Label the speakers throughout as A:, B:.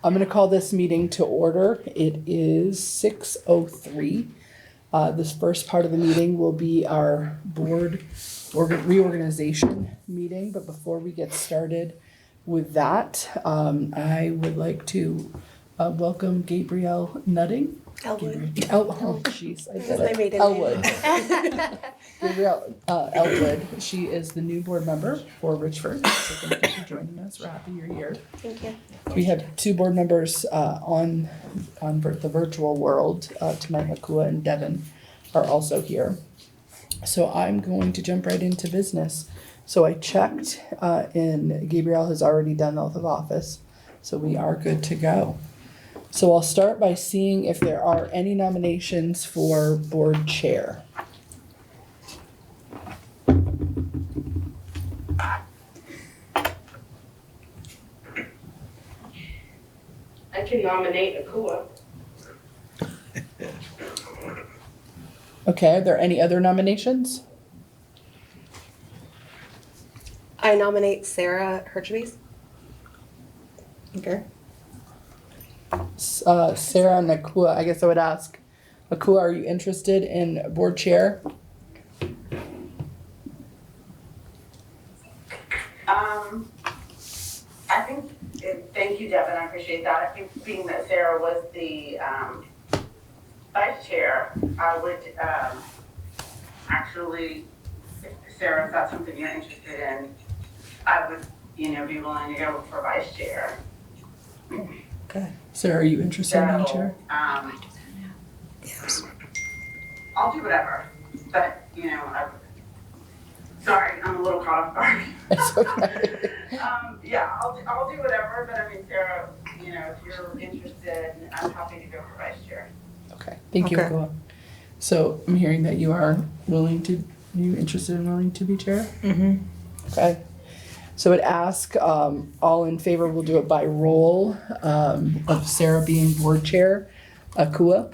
A: I'm going to call this meeting to order. It is 6:03. This first part of the meeting will be our board reorganization meeting. But before we get started with that, I would like to welcome Gabrielle Nutting.
B: Elwood.
A: Oh, jeez, I did
B: That's my
A: it.
B: maiden
A: Elwood.
B: name.
A: Gabrielle Elwood. She is the new board member for Richford. So thank you for joining us. We're happy you're here.
B: Thank you.
A: We have two board members on the virtual world tonight. Akua and Devin are also here. So I'm going to jump right into business. So I checked, and Gabrielle has already done the oath of office. So we are good to go. So I'll start by seeing if there are any nominations for board chair.
C: I can nominate Akua.
A: Okay, are there any other nominations?
B: I nominate Sarah Herchbees. Okay.
A: Sarah and Akua, I guess I would ask, Akua, are you interested in board chair?
C: I think, thank you, Devin, I appreciate that. I think being that Sarah was the vice chair, I would actually, if Sarah, if that's something you're interested in, I would, be willing to go for vice chair.
A: Okay. Sarah, are you interested in being
C: So,
A: chair?
B: Yes.
C: I'll do whatever, but, sorry, I'm a little caught off guard.
A: It's okay.
C: Yeah, I'll do whatever, but I mean, Sarah, if you're interested, I'm happy to go for vice chair.
A: Okay, thank you,
B: Okay.
A: Akua. So I'm hearing that you are interested in willing to be chair?
B: Mm-hmm.
A: Okay. So I'd ask, all in favor, we'll do it by roll, of Sarah being board chair. Akua,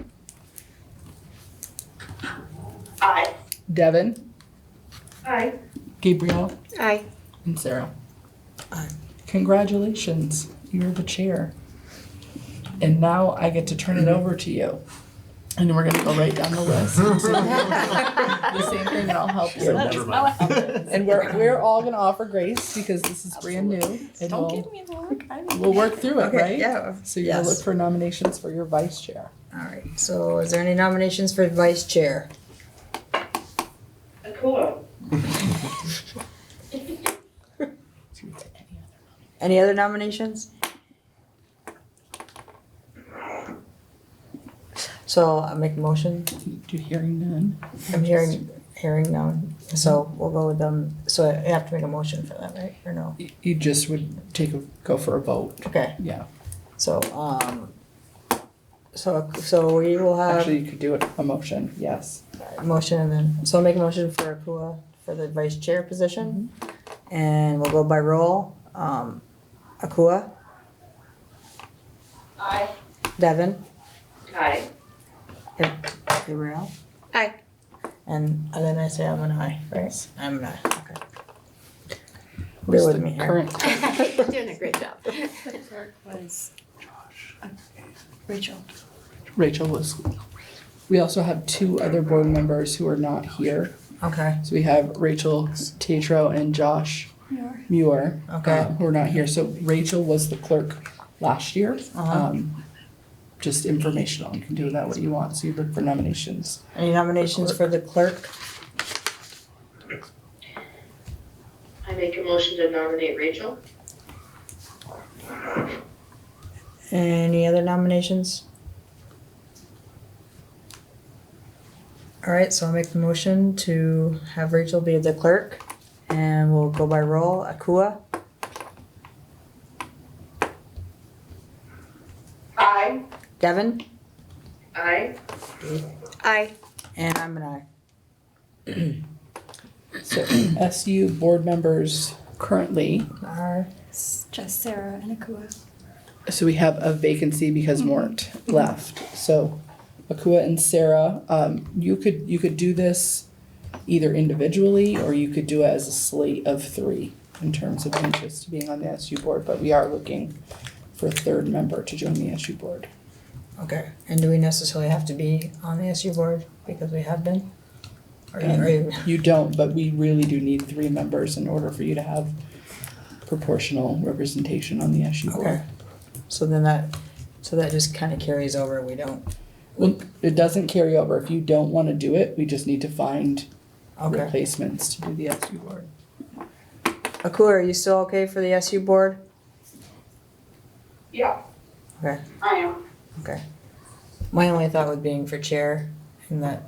C: Aye.
A: Devin,
C: Aye.
A: Gabrielle,
B: Aye.
A: and Sarah.
B: Aye.
A: Congratulations, you're the chair. And now I get to turn it over to you. And we're gonna go right down the list. The same thing, and I'll help you. And we're all gonna offer grace because this is brand new. And we'll work through it,
D: Okay,
A: right?
D: yeah.
A: So you're gonna
D: Yes.
A: look for nominations for your vice chair.
D: All right, so is there any nominations for vice chair?
C: Akua.
D: Any other nominations? So I make a motion.
A: Do hearing none.
D: I'm hearing none. So we'll go with them. So I have to make a motion for that, right? Or no?
A: You just would go for a vote.
D: Okay.
A: Yeah.
D: So so we will have
A: Actually, you could do it a motion. Yes.
D: a motion and then so I'll make a motion for Akua for the vice chair position, and we'll go by roll. Akua,
C: Aye.
D: Devin,
C: Aye.
D: Gabrielle.
B: Aye.
D: And then I say I'm an aye, right? I'm an aye, okay.
A: Who's
D: Bear with
A: the
D: me here.
A: current?
B: You're doing a great job.
D: Rachel.
A: Rachel was. We also have two other board members who are not here.
D: Okay,
A: So we have Rachel Tatro and Josh Muir,
D: Okay.
A: who are not here. So Rachel was the clerk last year.
D: Uh-huh.
A: Just informational. You can do that what you want. So you look for nominations.
D: any nominations for the clerk?
C: I make a motion to nominate Rachel.
D: Any other nominations? All right, so I'll make the motion to have Rachel be the clerk, and we'll go by roll. Akua,
C: Aye.
D: Devin,
C: Aye.
B: Aye.
D: and I'm an aye.
A: So SU board members currently.
D: Are
E: It's just Sarah and Akua.
A: So we have a vacancy because weren't left. So Akua and Sarah, you could do this either individually or you could do it as a slate of three in terms of interest being on the SU board, but we are looking for a third member to join the SU board.
D: Okay, and do we necessarily have to be on the SU board because we have been? Or are you?
A: You don't, but we really do need 3 members in order for you to have proportional representation on the SU board.
D: Okay, so then that just kind of carries over, we don't,
A: Well, it doesn't carry over. If you don't want to do it, we just need to find
D: okay.
A: replacements to do the SU board.
D: Akua, are you still okay for the SU board?
C: Yeah,
D: Okay,
C: I am.
D: okay. My only thought with being for chair, and that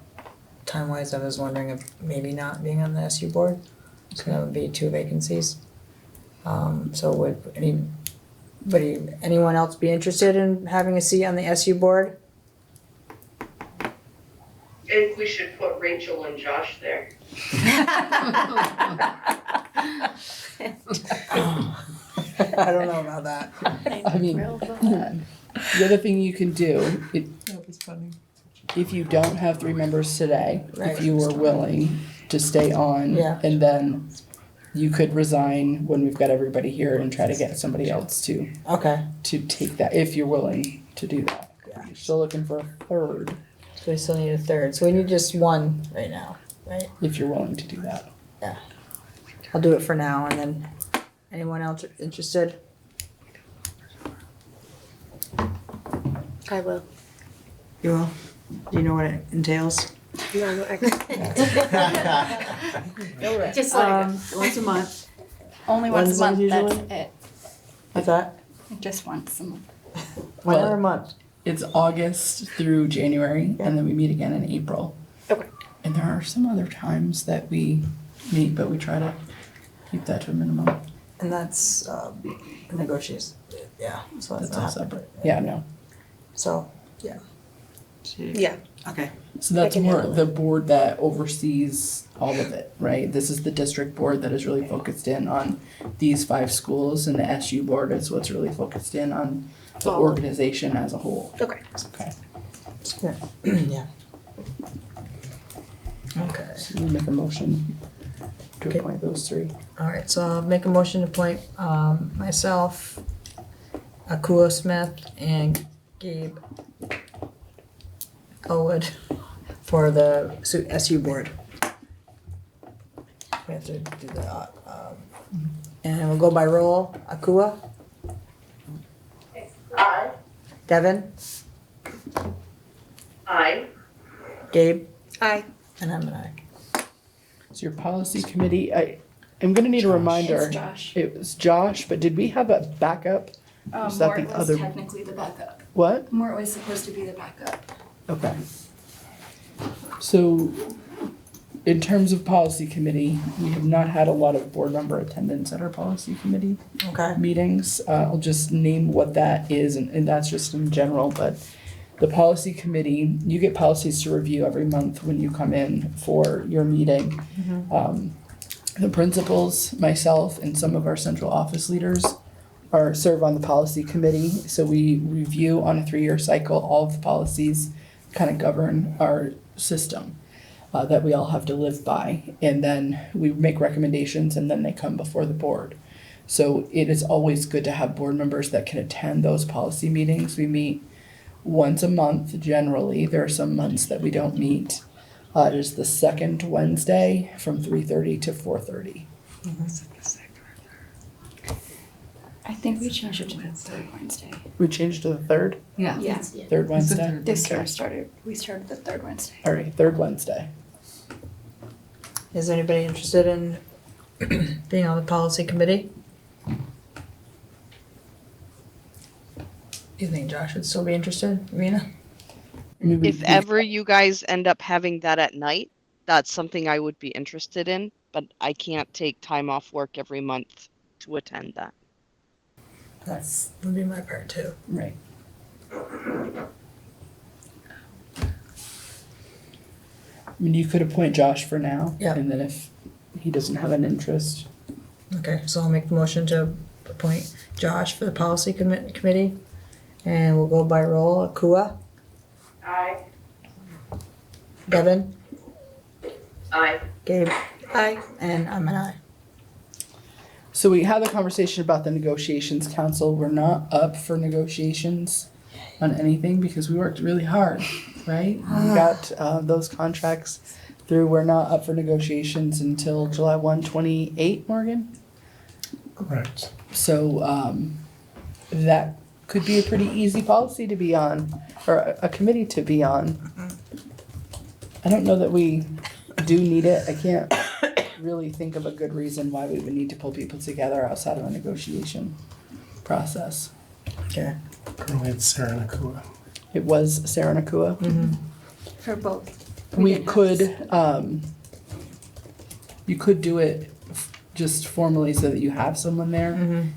D: time-wise, I was wondering if maybe not being on the SU board. So that would be 2 vacancies. So would anyone else be interested in having a seat on the SU board?
F: I think we should put Rachel and Josh there.
D: I don't know about that.
A: I mean, the other thing you can do, if you don't have 3 members today,
D: Right.
A: if you were willing to stay on,
D: Yeah.
A: and then you could resign when we've got everybody here and try to get somebody else to
D: Okay,
A: take that, if you're willing to do that.
D: Yeah.
A: You're still looking for a third,
D: so we still need a third, so we need just 1 right now, right?
A: if you're willing to do that.
D: I'll do it for now, and then anyone else interested?
B: I will.
D: You will? Do you know what it entails?
B: No, I just let it go.
E: Once a month. Only once a
D: Wednesdays
E: month, that's
D: usually?
E: it.
D: What's that?
E: Just once a month.
D: One
A: Well,
D: a month?
A: It's August through January, and then we meet again in April.
B: Okay.
A: And there are some other times that we meet, but we try to keep that to a minimum.
D: And that's, negotiations, yeah, so that's
A: That's all
D: not,
A: separate. Yeah, no.
D: so, yeah.
B: Yeah.
D: Okay.
A: So that's
B: I can
A: more
B: handle
A: the board that oversees all of it, right? This is the district board that is really focused in on these 5 schools, and the SU board is what's really focused in on the
B: All.
A: organization as a whole.
B: Okay.
A: Okay.
D: Yeah. Okay,
A: So we make a motion to
D: Okay.
A: appoint those 3.
D: alright, so I'll make a motion to appoint, myself, Akua Smith, and Gabe Elwood for the SU board. We have to do the, and we'll go by roll. Akua,
C: Aye.
D: Devin,
F: Aye.
D: Gabe,
B: I.
D: and I'm an aye.
A: So your policy committee, I'm gonna need a reminder.
E: It's Josh.
A: It was Josh, but did we have a backup? Is that
E: Mort
A: the
E: was
A: other-
E: technically the backup.
A: What?
E: Mort was supposed to be the backup.
A: Okay. So, in terms of policy committee, we have not had a lot of board member attendance at our policy committee
D: Okay.
A: meetings. I'll just name what that is, and that's just in general, but the policy committee, you get policies to review every month when you come in for your meeting. The principals, myself, and some of our central office leaders serve on the policy committee. So we review on a 3-year cycle all of the policies kind of govern our system that we all have to live by. And then we make recommendations, and then they come before the board. So it is always good to have board members that can attend those policy meetings. We meet once a month generally. There are some months that we don't meet. It is the 2nd Wednesday from 3:30 to 4:30.
E: I think we changed it to the third Wednesday.
A: We changed to the 3rd,
E: Yeah.
A: 3rd Wednesday?
E: This year
A: Okay.
E: we started the third Wednesday.
A: All right, 3rd Wednesday.
D: Is anybody interested in being on the policy committee? Do you think Josh would still be interested, Rena?
A: I mean,
G: If ever you guys end up having that at night, that's something I would be interested in, but I can't take time off work every month to attend that.
D: That's, would be my part too.
A: Right. I mean, you could appoint Josh for now.
D: Yeah.
A: And then if he doesn't have an interest,
D: Okay, so I'll make the motion to appoint Josh for the policy committee. And we'll go by roll. Akua,
C: Aye.
D: Devin,
F: Aye.
D: Gabe,
B: I.
D: and I'm an aye.
A: So we had a conversation about the negotiations council. We're not up for negotiations on anything because we worked really hard, right? We got those contracts through. We're not up for negotiations until July 1, 28, Morgan?
H: Correct.
A: So that could be a pretty easy policy to be on, or a committee to be on. I don't know that we do need it. I can't really think of a good reason why we would need to pull people together outside of a negotiation process.
D: Okay.
H: Currently it's Sarah Nakua.
A: It was Sarah Nakua.
E: For both.
A: We
E: did
A: could,
E: have-
A: you could do it just formally so that you have someone there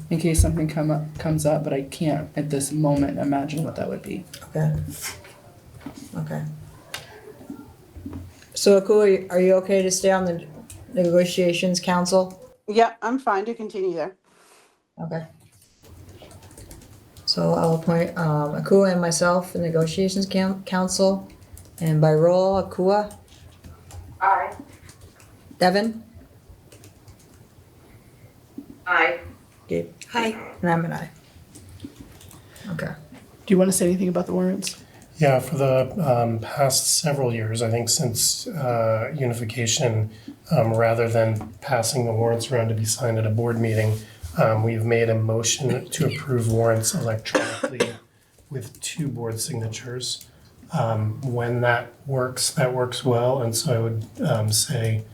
A: in case something comes up, but I can't at this moment imagine what that would be.
D: Okay. Okay. So Akua, are you okay to stay on the negotiations council?
I: Yeah, I'm fine to continue there.
D: Okay. So I'll appoint Akua and myself the negotiations council, and by roll, Akua,
C: Aye.
D: Devin,
F: Aye.
D: Gabe,
B: Hi.
D: and I'm an aye. Okay.
A: Do you want to say anything about the warrants?
H: Yeah, for the past several years, I think since unification, rather than passing the warrants around to be signed at a board meeting, we've made a motion to approve warrants electronically with 2 board signatures. When that works well, and so I would say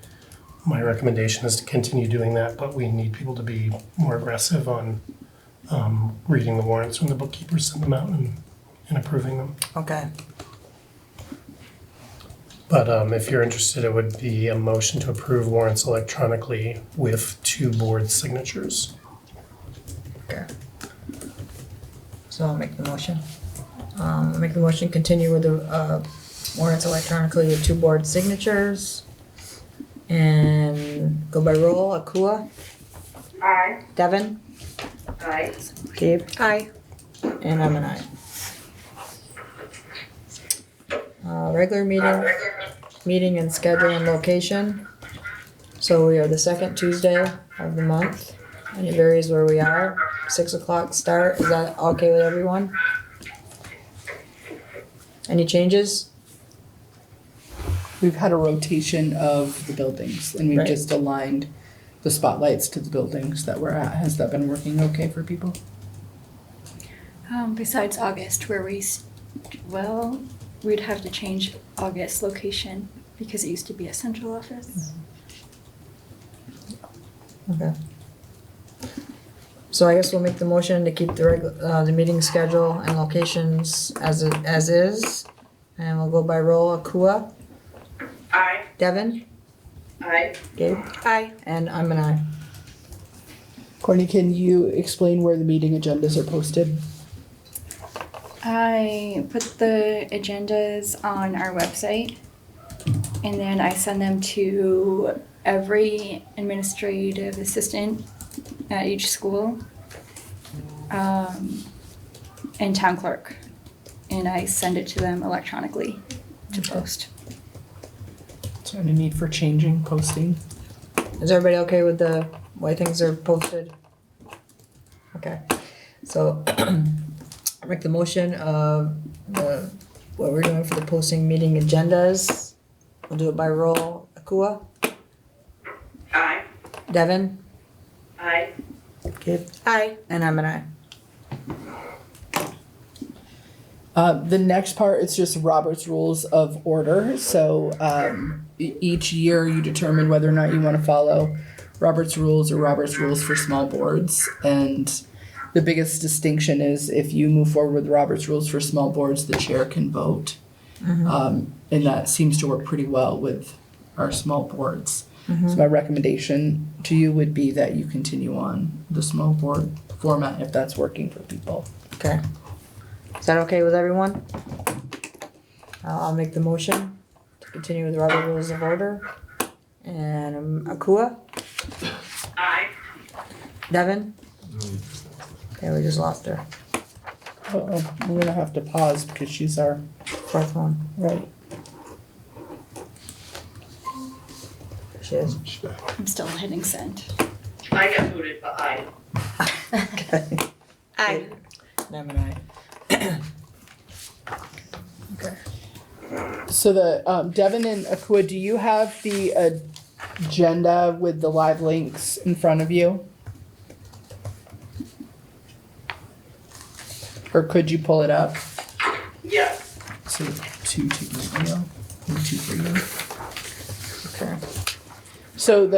H: my recommendation is to continue doing that, but we need people to be more aggressive on reading the warrants when the bookkeepers send them out and approving them.
D: Okay.
H: But if you're interested, it would be a motion to approve warrants electronically with 2 board signatures.
D: Okay. So I'll make the motion. I'll make the motion, continue with the warrants electronically with 2 board signatures. And go by roll, Akua,
C: Aye.
D: Devin,
F: Aye.
D: Gabe,
B: Hi.
D: and I'm an aye. Regular meeting and schedule and location. So we are the second Tuesday of the month, and it varies where we are. 6 o'clock start, is that okay with everyone? Any changes?
A: We've had a rotation of the buildings and we've
D: Right.
A: just aligned the spotlights to the buildings that we're at. Has that been working okay for people?
E: Besides August, where we'd have to change August location because it used to be a central office.
D: Okay. So I guess we'll make the motion to keep the meeting schedule and locations as is. And we'll go by roll, Akua,
C: Aye.
D: Devin,
F: Aye.
D: Gabe,
B: Hi.
D: and I'm an aye.
A: Courtney, can you explain where the meeting agendas are posted?
E: I put the agendas on our website and then I send them to every administrative assistant at each school and town clerk. And I send it to them electronically to post.
A: Is there any need for changing posting?
D: Is everybody okay with the way things are posted? Okay, so I make the motion of what we're doing for the posting meeting agendas. We'll do it by roll. Akua,
C: Aye.
D: Devin,
F: Aye.
D: Gabe,
B: Hi.
D: and I'm an aye.
A: The next part is just Robert's Rules of Order. So each year you determine whether or not you want to follow Robert's Rules or Robert's Rules for small boards. And the biggest distinction is if you move forward with Robert's Rules for small boards, the chair can vote. And that seems to work pretty well with our small boards. So my recommendation to you would be that you continue on the small board format if that's working for people.
D: Okay. Is that okay with everyone? I'll make the motion to continue with Robert Rules of Order. And Akua,
C: Aye.
D: Devin? Okay, we just lost her.
A: Uh-oh, we're gonna have to pause because she's our,
D: 4th one.
A: right.
D: She is.
E: I'm still hitting send.
F: I got voted for aye.
B: I,
D: I'm an aye. Okay.
A: So the, Devin and Akua, do you have the agenda with the live links in front of you? Or could you pull it up?
F: Yes.
A: So two to you, and two for you.
D: Okay.
A: So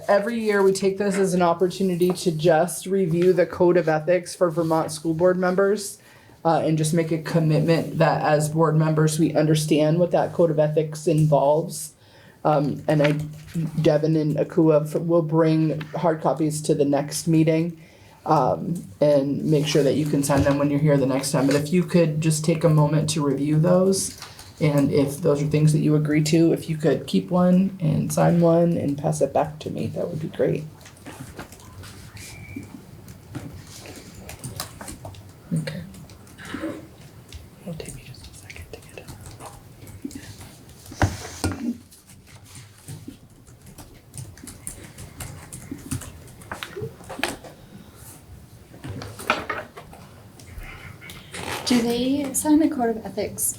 A: every year we take this as an opportunity to just review the code of ethics for Vermont school board members. And just make a commitment that as board members, we understand what that code of ethics involves. And Devin and Akua will bring hard copies to the next meeting. And make sure that you can sign them when you're here the next time. But if you could just take a moment to review those, and if those are things that you agree to, if you could keep one and sign one and pass it back to me, that would be great.
D: Okay.
A: It'll take me just a second to get it.
E: Do they sign the code of ethics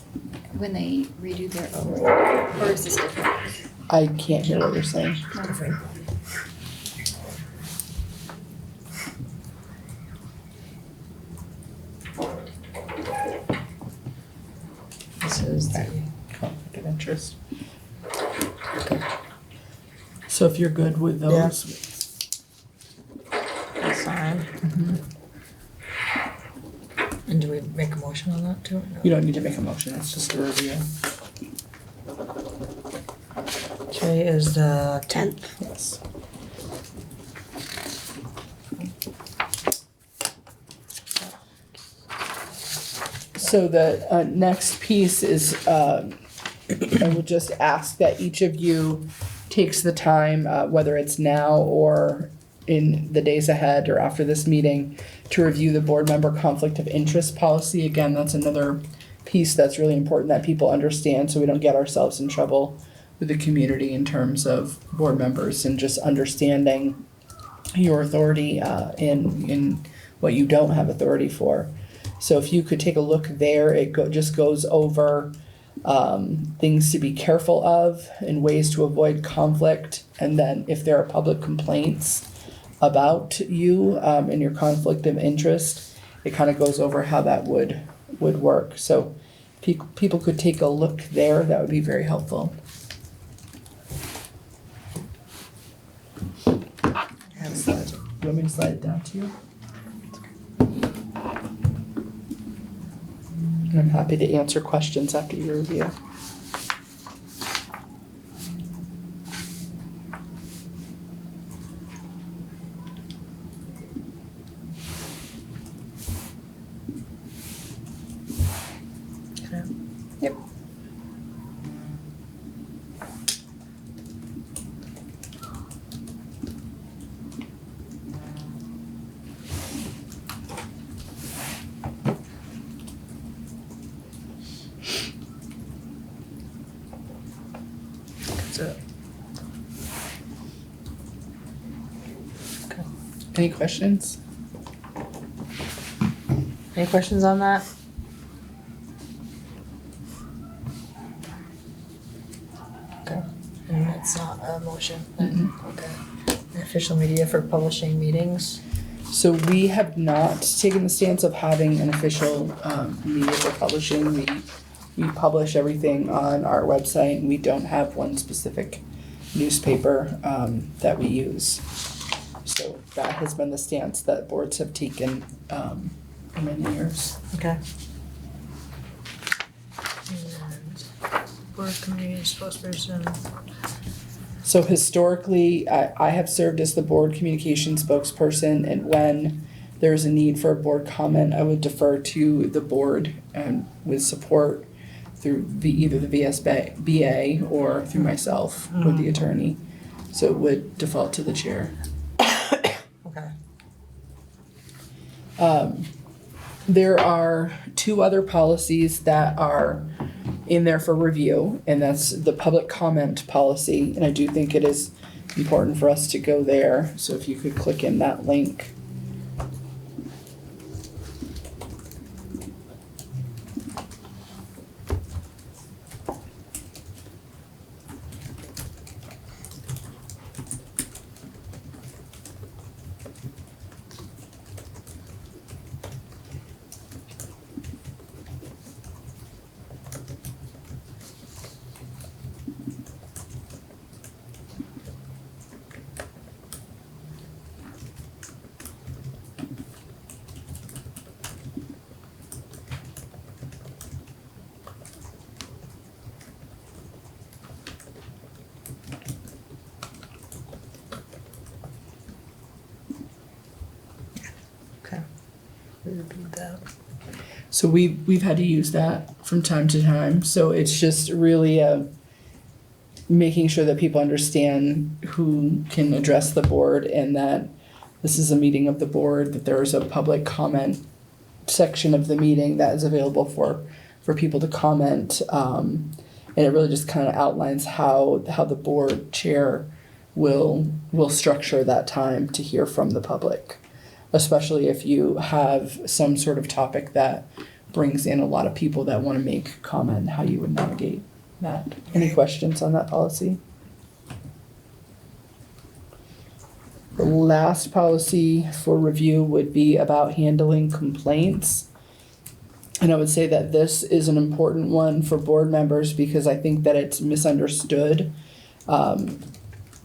E: when they redo their oath, or is this different?
A: I can't hear what you're saying.
D: Different. This is the,
A: Conflict of interest. So if you're good with those.
D: sign. And do we make a motion on that too? No.
A: You don't need to make a motion, it's just a review.
D: Today is the 10th.
A: Yes. So the next piece is, I would just ask that each of you takes the time, whether it's now or in the days ahead or after this meeting, to review the board member conflict of interest policy. Again, that's another piece that's really important that people understand so we don't get ourselves in trouble with the community in terms of board members, and just understanding your authority in what you don't have authority for. So if you could take a look there, it just goes over things to be careful of and ways to avoid conflict. And then if there are public complaints about you and your conflict of interest, it kind of goes over how that would work. So people could take a look there, that would be very helpful. You want me to slide it down to you? And I'm happy to answer questions after your review.
D: Okay.
E: Yep.
D: That's it. Okay.
A: Any questions?
D: Any questions on that? Okay, and that's not a motion then, okay. The official media for publishing meetings,
A: So we have not taken the stance of having an official media for publishing. We publish everything on our website, and we don't have one specific newspaper that we use. So that has been the stance that boards have taken for many years.
D: okay. And board community spokesperson,
A: So historically, I have served as the board communication spokesperson, and when there's a need for a board comment, I would defer to the board and with support through either the VSBA or through myself with the attorney. So it would default to the chair.
D: okay.
A: There are two other policies that are in there for review, and that's the public comment policy, and I do think it is important for us to go there. So if you could click in that link.
D: Repeat that.
A: So we've had to use that from time to time. So it's just really making sure that people understand who can address the board and that this is a meeting of the board, that there is a public comment section of the meeting that is available for people to comment. And it really just kind of outlines how the board chair will structure that time to hear from the public, especially if you have some sort of topic that brings in a lot of people that want to make comment, how you would navigate that. Any questions on that policy? The last policy for review would be about handling complaints. And I would say that this is an important one for board members because I think that it's misunderstood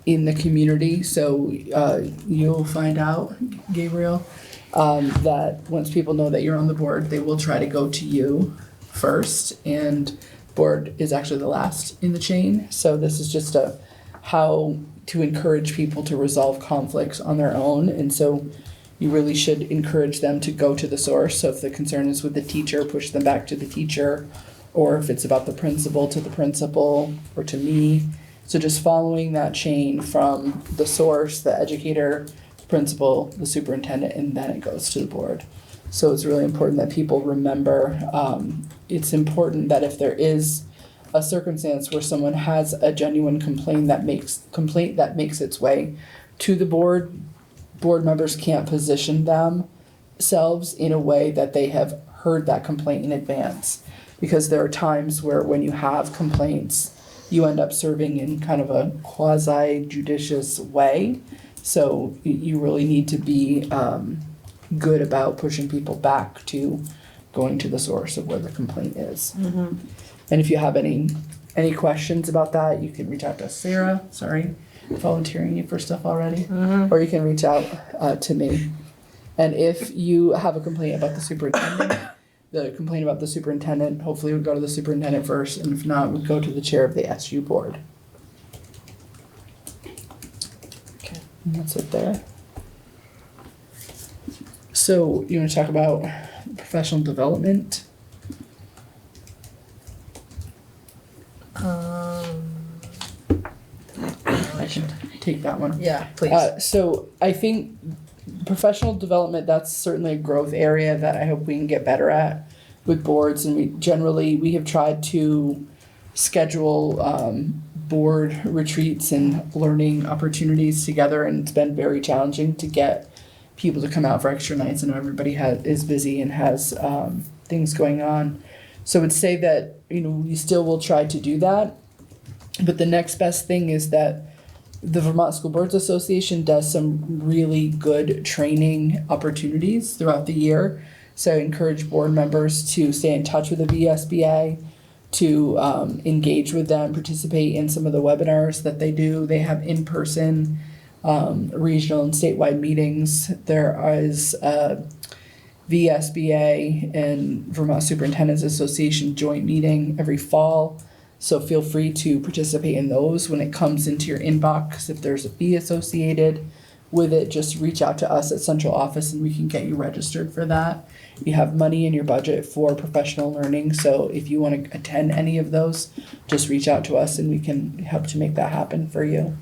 A: in the community. So you'll find out, Gabriel, that once people know that you're on the board, they will try to go to you first, and board is actually the last in the chain. So this is just how to encourage people to resolve conflicts on their own. And so you really should encourage them to go to the source. So if the concern is with the teacher, push them back to the teacher, or if it's about the principal, to the principal, or to me. So just following that chain from the source, the educator, the principal, the superintendent, and then it goes to the board. So it's really important that people remember, it's important that if there is a circumstance where someone has a genuine complaint that makes its way to the board members can't position themselves in a way that they have heard that complaint in advance. Because there are times where when you have complaints, you end up serving in kind of a quasi-judicious way. So you really need to be good about pushing people back to going to the source of where the complaint is.
D: Mm-hmm.
A: And if you have any questions about that, you can reach out to Sarah. Sorry, volunteering you for stuff already.
D: Mm-hmm.
A: Or you can reach out to me. And if you have a complaint about the superintendent, hopefully would go to the superintendent first, and if not, would go to the chair of the SU board.
D: Okay.
A: And that's it there. So you want to talk about professional development? I can take that one.
D: Yeah, please.
A: So I think professional development, that's certainly a growth area that I hope we can get better at with boards. And we have tried to schedule board retreats and learning opportunities together, and it's been very challenging to get people to come out for extra nights. I know everybody is busy and has things going on. So I would say that, we still will try to do that. But the next best thing is that the Vermont School Boards Association does some really good training opportunities throughout the year. So I encourage board members to stay in touch with the VSBA, to engage with them, participate in some of the webinars that they do. They have in-person regional and statewide meetings. There is VSBA and Vermont Superintendents Association joint meeting every fall. So feel free to participate in those when it comes into your inbox. If there's a fee associated with it, just reach out to us at central office and we can get you registered for that. You have money in your budget for professional learning. So if you want to attend any of those, just reach out to us and we can help to make that happen for you.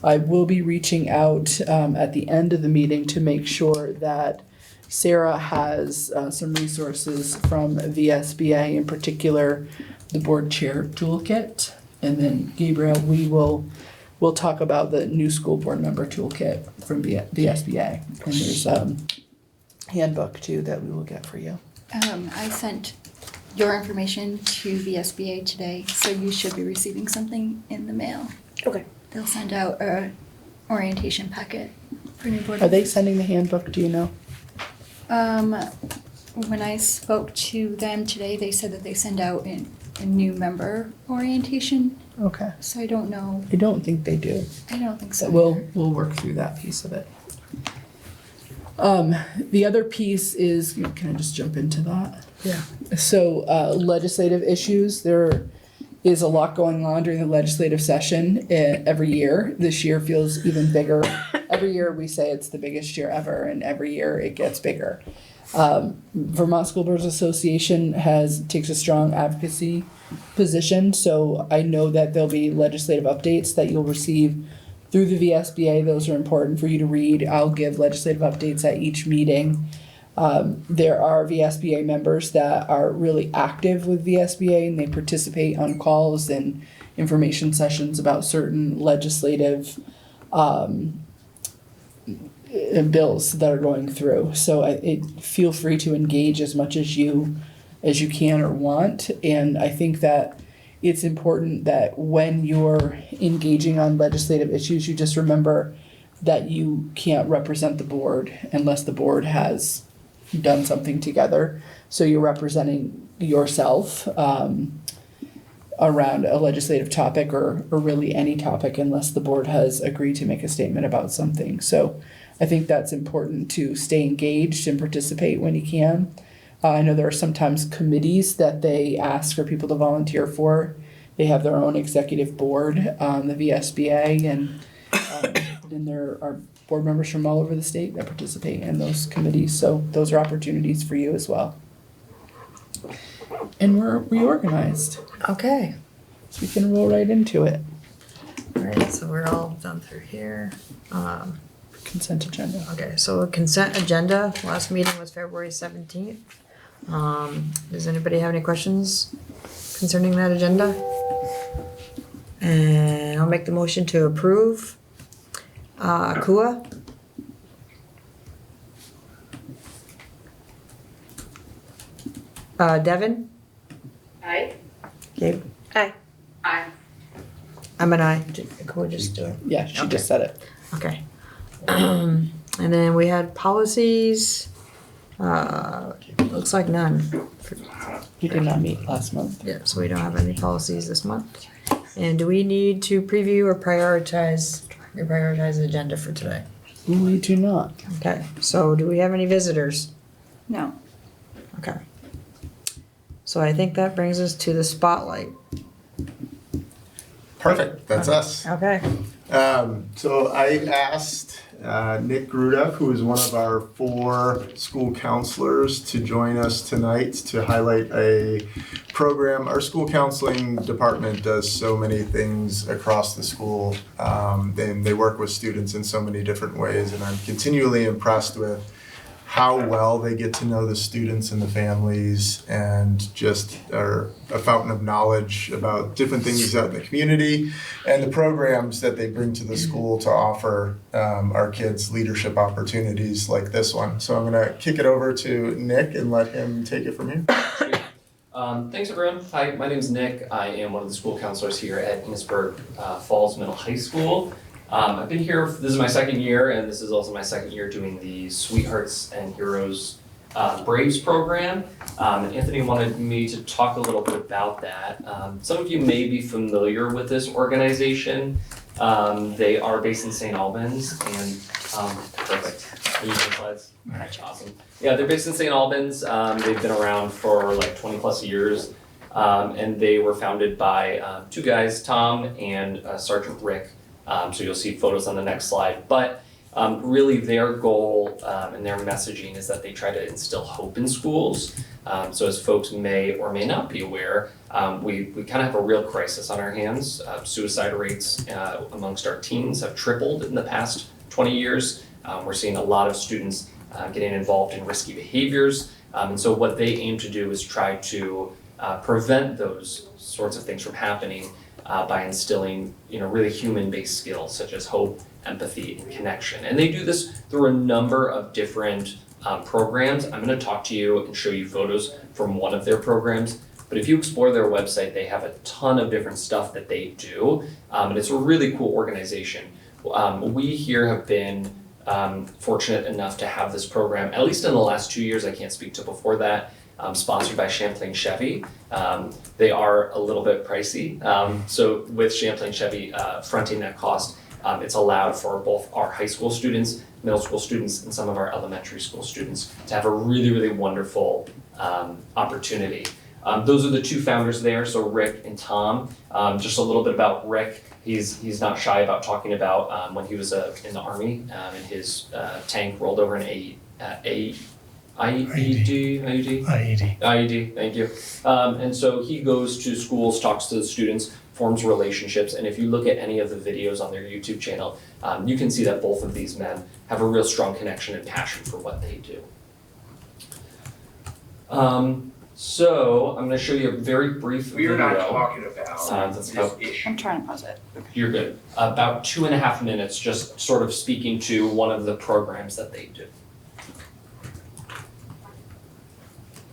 A: I will be reaching out at the end of the meeting to make sure that Sarah has some resources from VSBA, in particular the board chair toolkit. And then Gabriel, we will we'll talk about the new school board member toolkit from VSBA. And there's handbook too that we will get for you.
E: I sent your information to VSBA today, so you should be receiving something in the mail.
B: Okay.
E: They'll send out a orientation packet for new board.
A: Are they sending the handbook, do you know?
E: When I spoke to them today, they said that they send out a new member orientation,
A: Okay.
E: so I don't know.
A: I don't think they do.
E: I don't think so.
A: So we'll work through that piece of it. The other piece is, can I just jump into that?
D: Yeah.
A: So legislative issues, there is a lot going on during the legislative session every year. This year feels even bigger. Every year we say it's the biggest year ever, and every year it gets bigger. Vermont School Boards Association takes a strong advocacy position, so I know that there'll be legislative updates that you'll receive through the VSBA. Those are important for you to read. I'll give legislative updates at each meeting. There are VSBA members that are really active with VSBA, and they participate on calls and information sessions about certain legislative bills that are going through. So feel free to engage as much as you can or want. And I think that it's important that when you're engaging on legislative issues, you just remember that you can't represent the board unless the board has done something together. So you're representing yourself around a legislative topic or really any topic unless the board has agreed to make a statement about something. So I think that's important to stay engaged and participate when you can. I know there are sometimes committees that they ask for people to volunteer for. They have their own executive board, the VSBA, and there are board members from all over the state that participate in those committees. So those are opportunities for you as well. And we're reorganized,
D: Okay.
A: so we can roll right into it.
D: All right, so we're all done through here.
A: Consent agenda.
D: Okay, so consent agenda, last meeting was February 17th. Does anybody have any questions concerning that agenda? And I'll make the motion to approve. Kua? Devin?
F: Aye.
D: Gabe?
B: Aye.
C: Aye.
D: I'm an aye. Kua just do it.
A: Yeah, she
D: Okay.
A: just said it.
D: Okay. And then we had policies. Looks like none.
A: We did not meet last month.
D: Yeah, so we don't have any policies this month. And do we need to preview or prioritize the agenda for today?
A: We do not.
D: Okay, so do we have any visitors?
E: No.
D: Okay. So I think that brings us to the spotlight.
J: Perfect, that's us.
D: Okay.
J: So I asked Nick Gruda, who is one of our 4 school counselors, to join us tonight to highlight a program. Our school counseling department does so many things across the school, and they work with students in so many different ways, and I'm continually impressed with how well they get to know the students and the families, and just are a fountain of knowledge about different things out in the community and the programs that they bring to the school to offer our kids leadership opportunities like this one. So I'm gonna kick it over to Nick and let him take it from here.
K: Thanks everyone. Hi, my name is Nick. I am one of the school counselors here at Enosburg Falls Middle High School. I've been here, this is my second year, and this is also my second year doing the Sweethearts and Heroes Braves program. Anthony wanted me to talk a little bit about that. Some of you may be familiar with this organization. They are based in St. Albans, and perfect. Are you using slides? Awesome. Yeah, they're based in St. Albans. They've been around for like 20 plus years, and they were founded by 2 guys, Tom and Sergeant Rick. So you'll see photos on the next slide, but really their goal and their messaging is that they try to instill hope in schools. So as folks may or may not be aware, we kind of have a real crisis on our hands. Suicide rates amongst our teens have tripled in the past 20 years. We're seeing a lot of students getting involved in risky behaviors. And so what they aim to do is try to prevent those sorts of things from happening by instilling, really human-based skills such as hope, empathy, and connection. And they do this through a number of different programs. I'm going to talk to you and show you photos from one of their programs. But if you explore their website, they have a ton of different stuff that they do, and it's a really cool organization. We here have been fortunate enough to have this program, at least in the last 2 years, I can't speak to before that, sponsored by Champlain Chevy. They are a little bit pricey, so with Champlain Chevy fronting that cost, it's allowed for both our high school students, middle school students, and some of our elementary school students to have a really, really wonderful opportunity. Those are the two founders there, so Rick and Tom. Just a little bit about Rick. He's not shy about talking about when he was in the Army and his tank rolled over an IED, thank you. And so he goes to schools, talks to the students, forms relationships, and if you look at any of the videos on their YouTube channel, you can see that both of these men have a real strong connection and passion for what they do. So I'm going to show you a very brief video.
L: We are not talking about
K: this
L: issue.
E: I'm trying to pause it.
K: You're good. About 2.5 minutes, just sort of speaking to one of the programs that they do.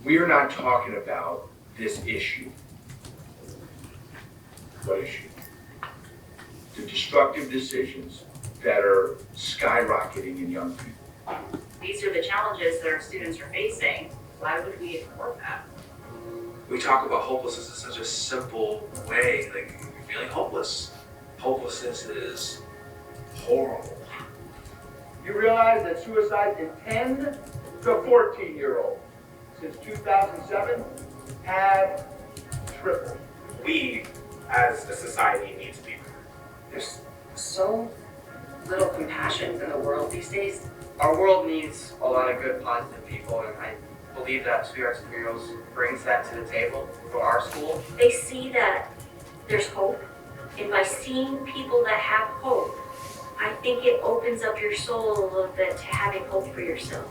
L: We are not talking about this issue. What issue? The destructive decisions that are skyrocketing in young people.
C: These are the challenges that our students are facing. Why would we ignore that?
M: We talk about hopelessness in such a simple way, like you're feeling hopeless. Hopelessness is horrible.
L: You realize that suicides in 10 to 14-year-olds since 2007 have tripled.
M: We, as a society, need to be.
C: There's so little compassion in the world these days.
N: Our world needs a lot of good, positive people, and I believe that Sweethearts and Heroes brings that to the table for our school.
C: They see that there's hope, and by seeing people that have hope, I think it opens up your soul a little bit to having hope for yourself.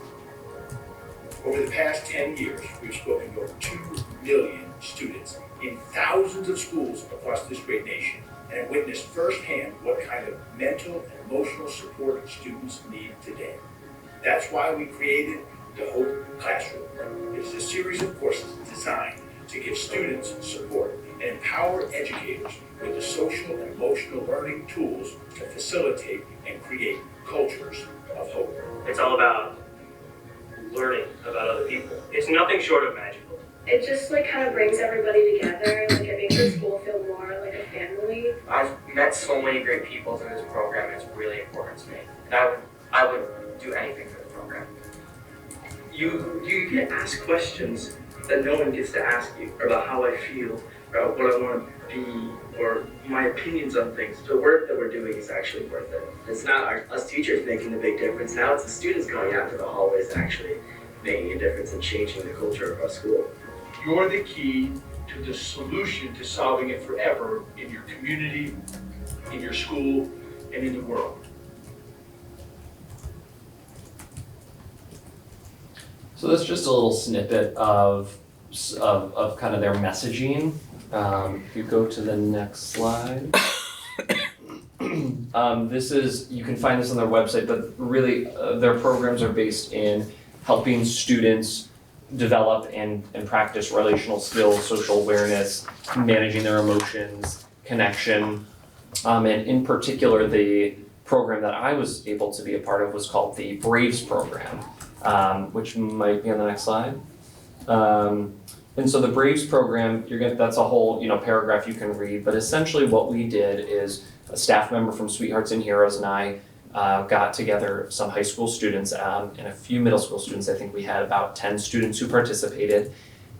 L: Over the past 10 years, we've spoken to over 2 million students in thousands of schools across this great nation and have witnessed firsthand what kind of mental and emotional support students need today. That's why we created the Hope Classroom. It is a series of courses designed to give students support and empower educators with the social and emotional learning tools to facilitate and create cultures of hope.
N: It's all about learning about other people. It's nothing short of magical.
B: It just kind of brings everybody together, it makes the school feel more like a family.
N: I've met so many great people through this program, and it's really important to me. And I would do anything for the program.
M: You get asked questions that no one gets to ask you about how I feel, about what I want to be, or my opinions on things.
N: The work that we're doing is actually worth it. It's not us teachers making the big difference. Now it's the students going out into the hallways and actually making a difference and changing the culture of our school.
L: You're the key to the solution to solving it forever in your community, in your school, and in the world.
K: So that's just a little snippet of kind of their messaging. If you go to the next slide. You can find this on their website, but really their programs are based in helping students develop and practice relational skills, social awareness, managing their emotions, connection. And in particular, the program that I was able to be a part of was called the BRAVES program, which might be on the next slide. And so the BRAVES program, that's a whole paragraph you can read, but essentially what we did is a staff member from Sweethearts and Heroes and I got together some high school students and a few middle school students. I think we had about 10 students who participated.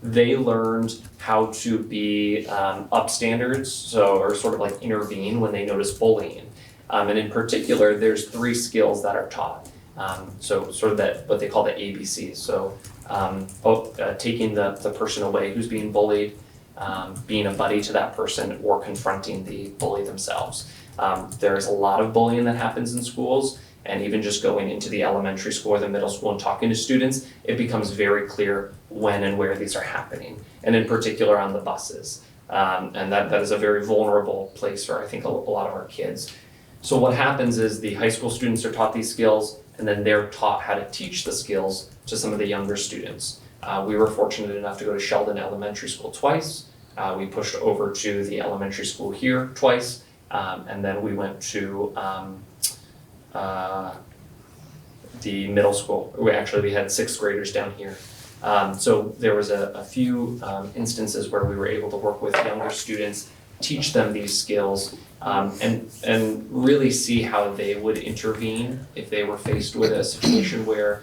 K: They learned how to be upstanders, or sort of like intervene when they notice bullying. And in particular, there's 3 skills that are taught. So sort of that, what they call the ABCs. So taking the person away who's being bullied, being a buddy to that person, or confronting the bully themselves. There's a lot of bullying that happens in schools, and even just going into the elementary school or the middle school and talking to students, it becomes very clear when and where these are happening, and in particular on the buses. And that is a very vulnerable place for, I think, a lot of our kids. So what happens is the high school students are taught these skills, and then they're taught how to teach the skills to some of the younger students. We were fortunate enough to go to Sheldon Elementary School twice. We pushed over to the elementary school here twice, and then we went to the middle school. We had 6th graders down here. So there was a few instances where we were able to work with younger students, teach them these skills, and really see how they would intervene if they were faced with a situation where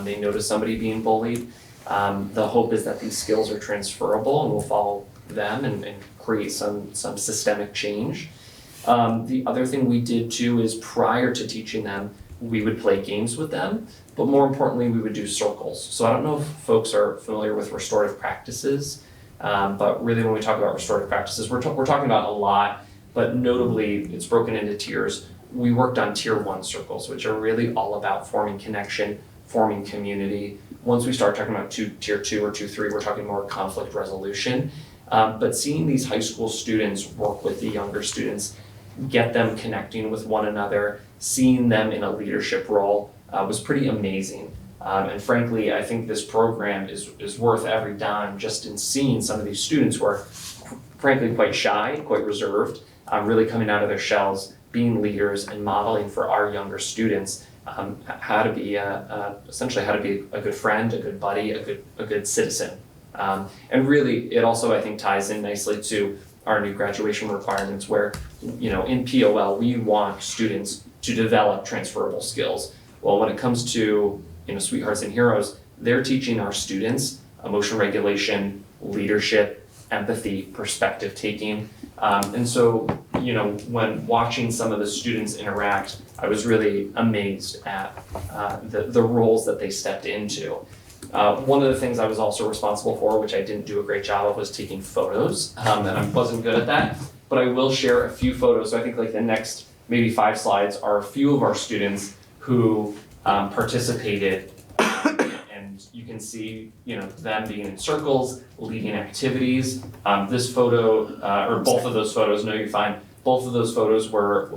K: they noticed somebody being bullied. The hope is that these skills are transferable and will follow them and create some systemic change. The other thing we did too is, prior to teaching them, we would play games with them, but more importantly, we would do circles. So I don't know if folks are familiar with restorative practices, but really when we talk about restorative practices, we're talking about a lot, but notably it's broken into tiers. We worked on tier 1 circles, which are really all about forming connection, forming community. Once we start talking about tier 2 or tier 3, we're talking more conflict resolution. But seeing these high school students work with the younger students, get them connecting with one another, seeing them in a leadership role was pretty amazing. And frankly, I think this program is worth every dime just in seeing some of these students who are frankly quite shy, quite reserved, really coming out of their shells, being leaders and modeling for our younger students how to be essentially how to be a good friend, a good buddy, a good citizen. And really, it also, I think, ties in nicely to our new graduation requirements where, in POL, we want students to develop transferable skills. Well, when it comes to, Sweethearts and Heroes, they're teaching our students emotion regulation, leadership, empathy, perspective taking. And so, when watching some of the students interact, I was really amazed at the roles that they stepped into. One of the things I was also responsible for, which I didn't do a great job of, was taking photos, and I wasn't good at that, but I will share a few photos. So I think the next maybe 5 slides are a few of our students who participated, and you can see, them being in circles, leading activities. This photo, or both of those photos, no, you're fine. Both of those photos were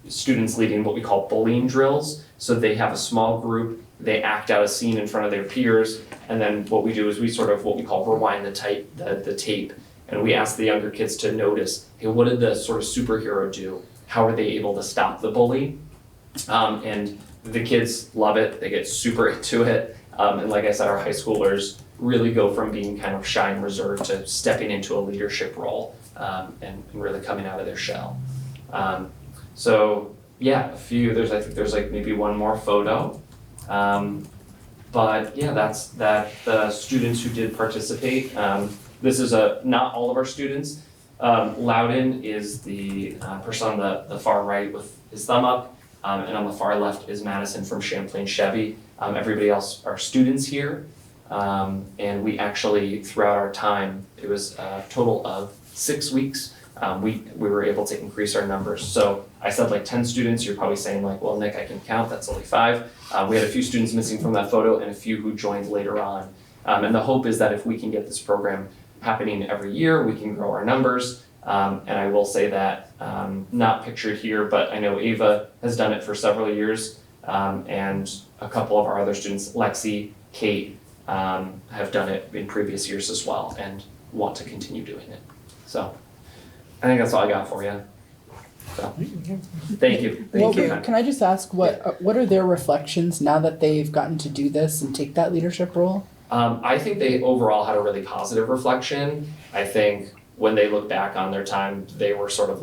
K: students leading what we call bullying drills. So they have a small group, they act out a scene in front of their peers, and then what we do is we sort of what we call rewind the tape, and we ask the younger kids to notice, hey, what did the sort of superhero do? How are they able to stop the bully? And the kids love it, they get super into it, and like I said, our high schoolers really go from being kind of shy and reserved to stepping into a leadership role, and really coming out of their shell. So yeah, I think there's maybe one more photo. But yeah, that's the students who did participate. This is not all of our students. Loudon is the person on the far right with his thumb up, and on the far left is Madison from Champlain Chevy. Everybody else are students here, and we actually, throughout our time, it was a total of 6 weeks, we were able to increase our numbers. So I said 10 students, you're probably saying well, Nick, I can count, that's only 5. We had a few students missing from that photo and a few who joined later on. And the hope is that if we can get this program happening every year, we can grow our numbers. And I will say that, not pictured here, but I know Ava has done it for several years, and a couple of our other students, Lexi, Kate, have done it in previous years as well and want to continue doing it. So I think that's all I got for you. So, thank you.
A: Thank you. Can I just ask what are their reflections now that they've gotten to do this and take that leadership role?
K: I think they overall had a really positive reflection. I think when they look back on their time, they were sort of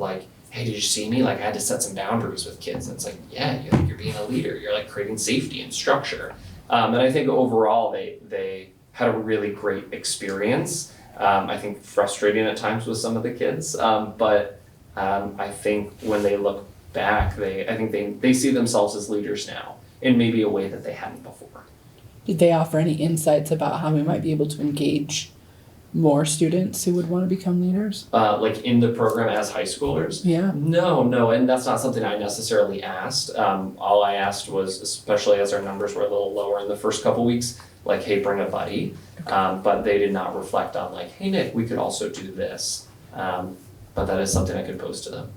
K: hey, did you see me? I had to set some boundaries with kids. And it's yeah, you're being a leader. You're creating safety and structure. And I think overall they had a really great experience. I think frustrating at times with some of the kids, but I think when they look back, I think they see themselves as leaders now in maybe a way that they hadn't before.
A: Did they offer any insights about how we might be able to engage more students who would want to become leaders?
K: Like in the program as high schoolers?
A: Yeah.
K: No, and that's not something I necessarily asked. All I asked was, especially as our numbers were a little lower in the first couple weeks, like, hey, bring a buddy. But they did not reflect on like, hey, Nick, we could also do this. But that is something I could pose to them.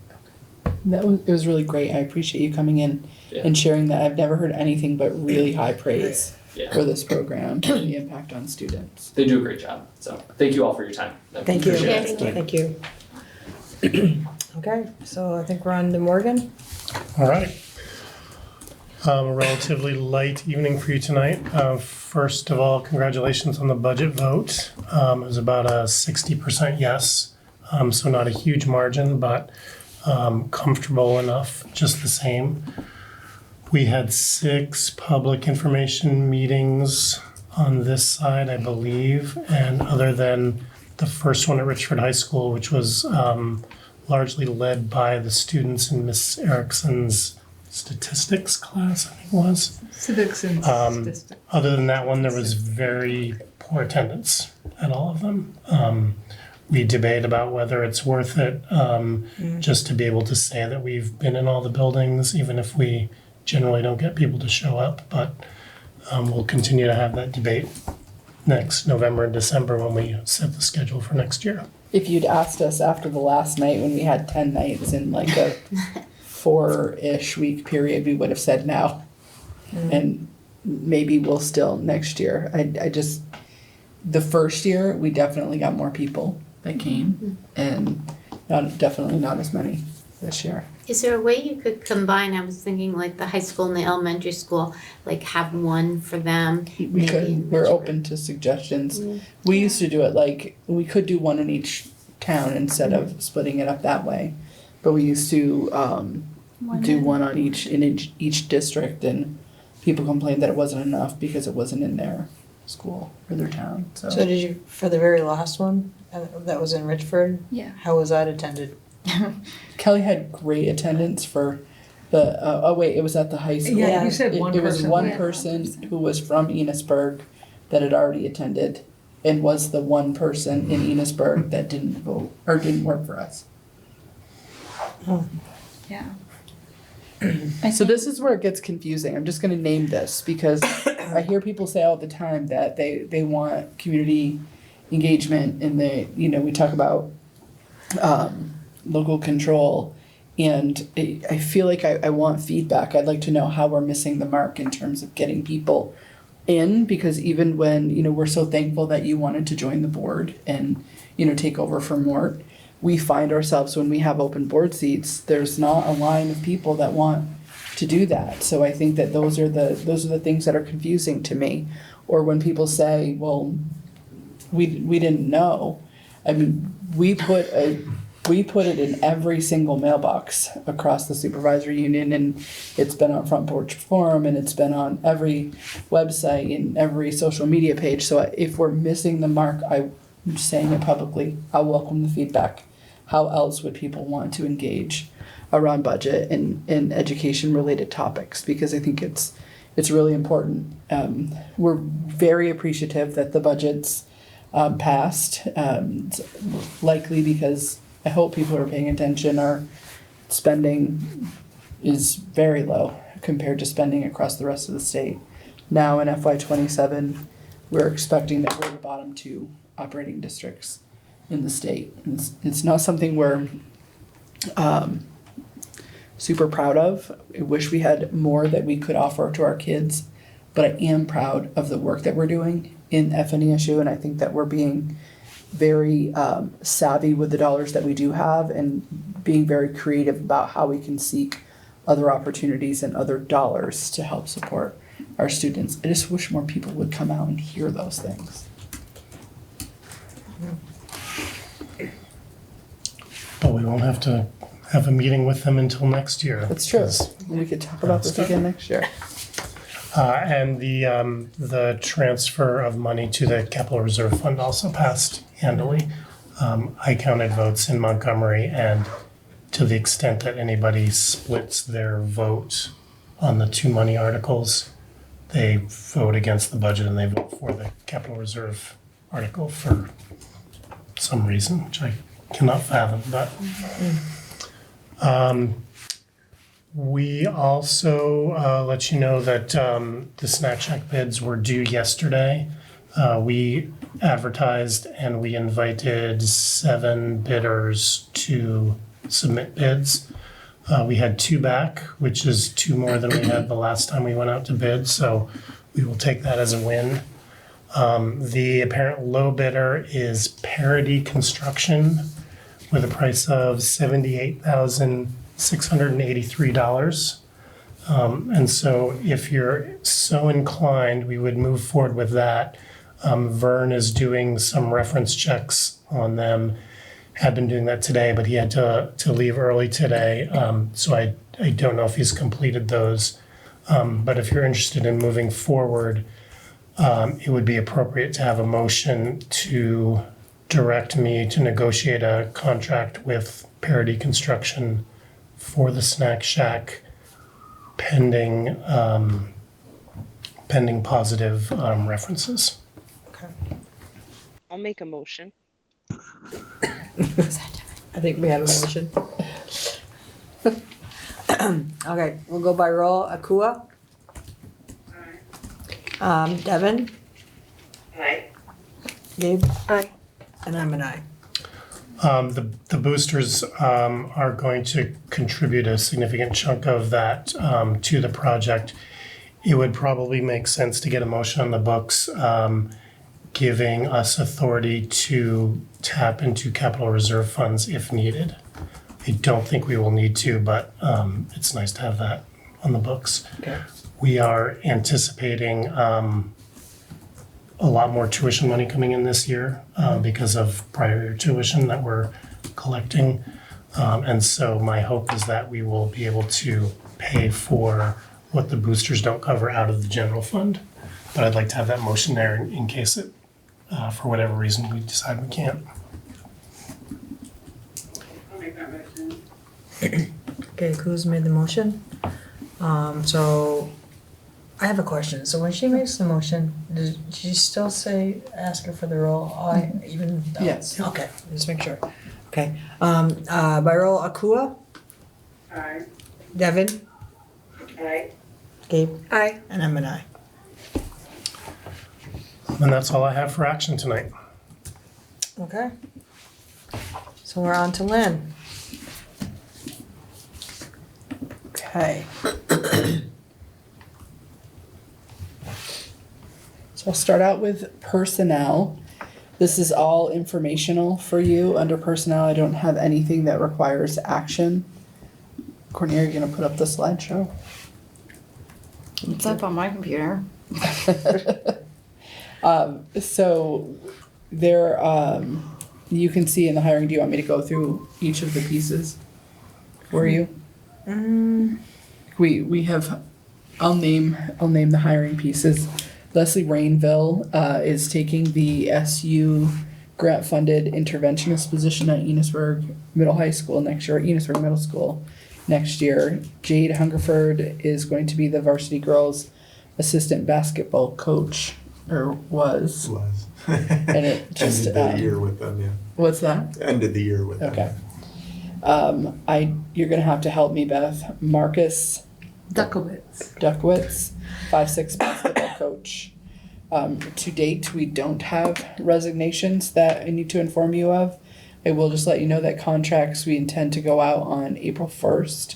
A: It was really great. I appreciate you coming in and sharing that. I've never heard anything but really high praise for this program and the impact on students.
K: They do a great job. So thank you all for your time.
D: Thank you.
K: Appreciate it.
D: Thank you. Okay, so I think we're on to Morgan.
H: All right. A relatively light evening for you tonight. First of all, congratulations on the budget vote. It was about a 60% yes, so not a huge margin, but comfortable enough, just the same. We had 6 public information meetings on this side, I believe, and other than the first one at Richford High School, which was largely led by the students in Miss Erickson's statistics class, I think it was.
O: Civics and statistics.
H: Other than that one, there was very poor attendance at all of them. We debate about whether it's worth it just to be able to say that we've been in all the buildings, even if we generally don't get people to show up. But we'll continue to have that debate next November and December when we set the schedule for next year.
A: If you'd asked us after the last night when we had 10 nights in like a 4-ish week period, we would have said no. And maybe we'll still next year. I just, the first year, we definitely got more people that came and definitely not as many this year.
P: Is there a way you could combine, I was thinking like the high school and the elementary school, like have one for them?
A: We could, we're open to suggestions. We used to do it like, we could do one in each town instead of splitting it up that way. But we used to do one on each, in each district, and people complained that it wasn't enough because it wasn't in their school or their town, so.
D: So did you, for the very last one, that was in Richford?
E: Yeah.
D: How was that attended?
A: Kelly had great attendance for the, it was at the high school.
O: Yeah, you said one
A: It was
O: person.
A: one
O: Yeah.
A: person who was from Enosburg that had already attended and was the one person in Enosburg that didn't vote, or didn't work for us.
E: Yeah.
A: So this is where it gets confusing. I'm just gonna name this because I hear people say all the time that they want community engagement and we talk about local control, and I feel like I want feedback. I'd like to know how we're missing the mark in terms of getting people in, because even when, we're so thankful that you wanted to join the board and, take over from Mort, we find ourselves when we have open board seats, there's not a line of people that want to do that. So I think that those are the things that are confusing to me. Or when people say, well, we didn't know. I mean, we put it in every single mailbox across the supervisory union, and it's been on Front Porch Forum, and it's been on every website and every social media page. So if we're missing the mark, I'm saying it publicly, I welcome the feedback. How else would people want to engage around budget and education related topics? Because I think it's really important. We're very appreciative that the budget's passed, likely because I hope people are paying attention. Our spending is very low compared to spending across the rest of the state. Now in FY27, we're expecting that we're the bottom 2 operating districts in the state. It's not something we're super proud of. I wish we had more that we could offer to our kids, but I am proud of the work that we're doing in FNESU, and I think that we're being very savvy with the dollars that we do have and being very creative about how we can seek other opportunities and other dollars to help support our students. I just wish more people would come out and hear those things.
H: But we won't have to have a meeting with them until next year.
A: That's true. We could talk about this again next year.
H: And the transfer of money to the Capital Reserve Fund also passed handily. I counted votes in Montgomery, and to the extent that anybody splits their vote on the 2 money articles, they vote against the budget and they vote for the Capital Reserve article for some reason, which I cannot fathom, but. We also let you know that the snack shack bids were due yesterday. We advertised and we invited 7 bidders to submit bids. We had 2 back, which is 2 more than we had the last time we went out to bid, so we will take that as a win. The apparent low bidder is Parity Construction with a price of $78,683. And so if you're so inclined, we would move forward with that. Vern is doing some reference checks on them, had been doing that today, but he had to leave early today. So I don't know if he's completed those. But if you're interested in moving forward, it would be appropriate to have a motion to direct me to negotiate a contract with Parity Construction for the snack shack pending positive references.
G: I'll make a motion.
D: I think we have a motion. Okay, we'll go by roll. Akua? Devin?
F: Aye.
D: Gabe? Aye. And I'm an aye.
H: The boosters are going to contribute a significant chunk of that to the project. It would probably make sense to get a motion on the books giving us authority to tap into capital reserve funds if needed. I don't think we will need to, but it's nice to have that on the books.
D: Okay.
H: We are anticipating a lot more tuition money coming in this year because of prior year tuition that we're collecting. And so my hope is that we will be able to pay for what the boosters don't cover out of the general fund. But I'd like to have that motion there in case it, for whatever reason, we decide we can't.
F: I'll make that motion.
D: Okay, who's made the motion? So I have a question. So when she makes the motion, does she still say, ask her for the roll? Aye, even though?
A: Yes.
D: Okay, just make sure. Okay, by roll, Akua,
F: Aye.
D: Devin,
F: Aye.
D: Gabe. Aye. And I'm an aye.
H: And that's all I have for action tonight.
D: Okay. So we're on to Lynn.
A: Okay. So I'll start out with personnel. This is all informational for you. Under personnel, I don't have anything that requires action. Courtney, are you gonna put up the slideshow?
E: It's up on my computer.
A: So there, you can see in the hiring, do you want me to go through each of the pieces for you? We have, I'll name the hiring pieces. Leslie Rainville is taking the SU grant-funded interventionist position at Enosburg Middle High School next year, Enosburg Middle School next year. Jade Hungerford is going to be the varsity girls assistant basketball coach, or was. And it just
J: ended the year with them, yeah.
A: What's that?
J: Ended the year with them.
A: Okay. You're gonna have to help me, Beth. Marcus Duckwitz, 5'6" basketball coach. To date, we don't have resignations that I need to inform you of. I will just let you know that contracts we intend to go out on April 1st.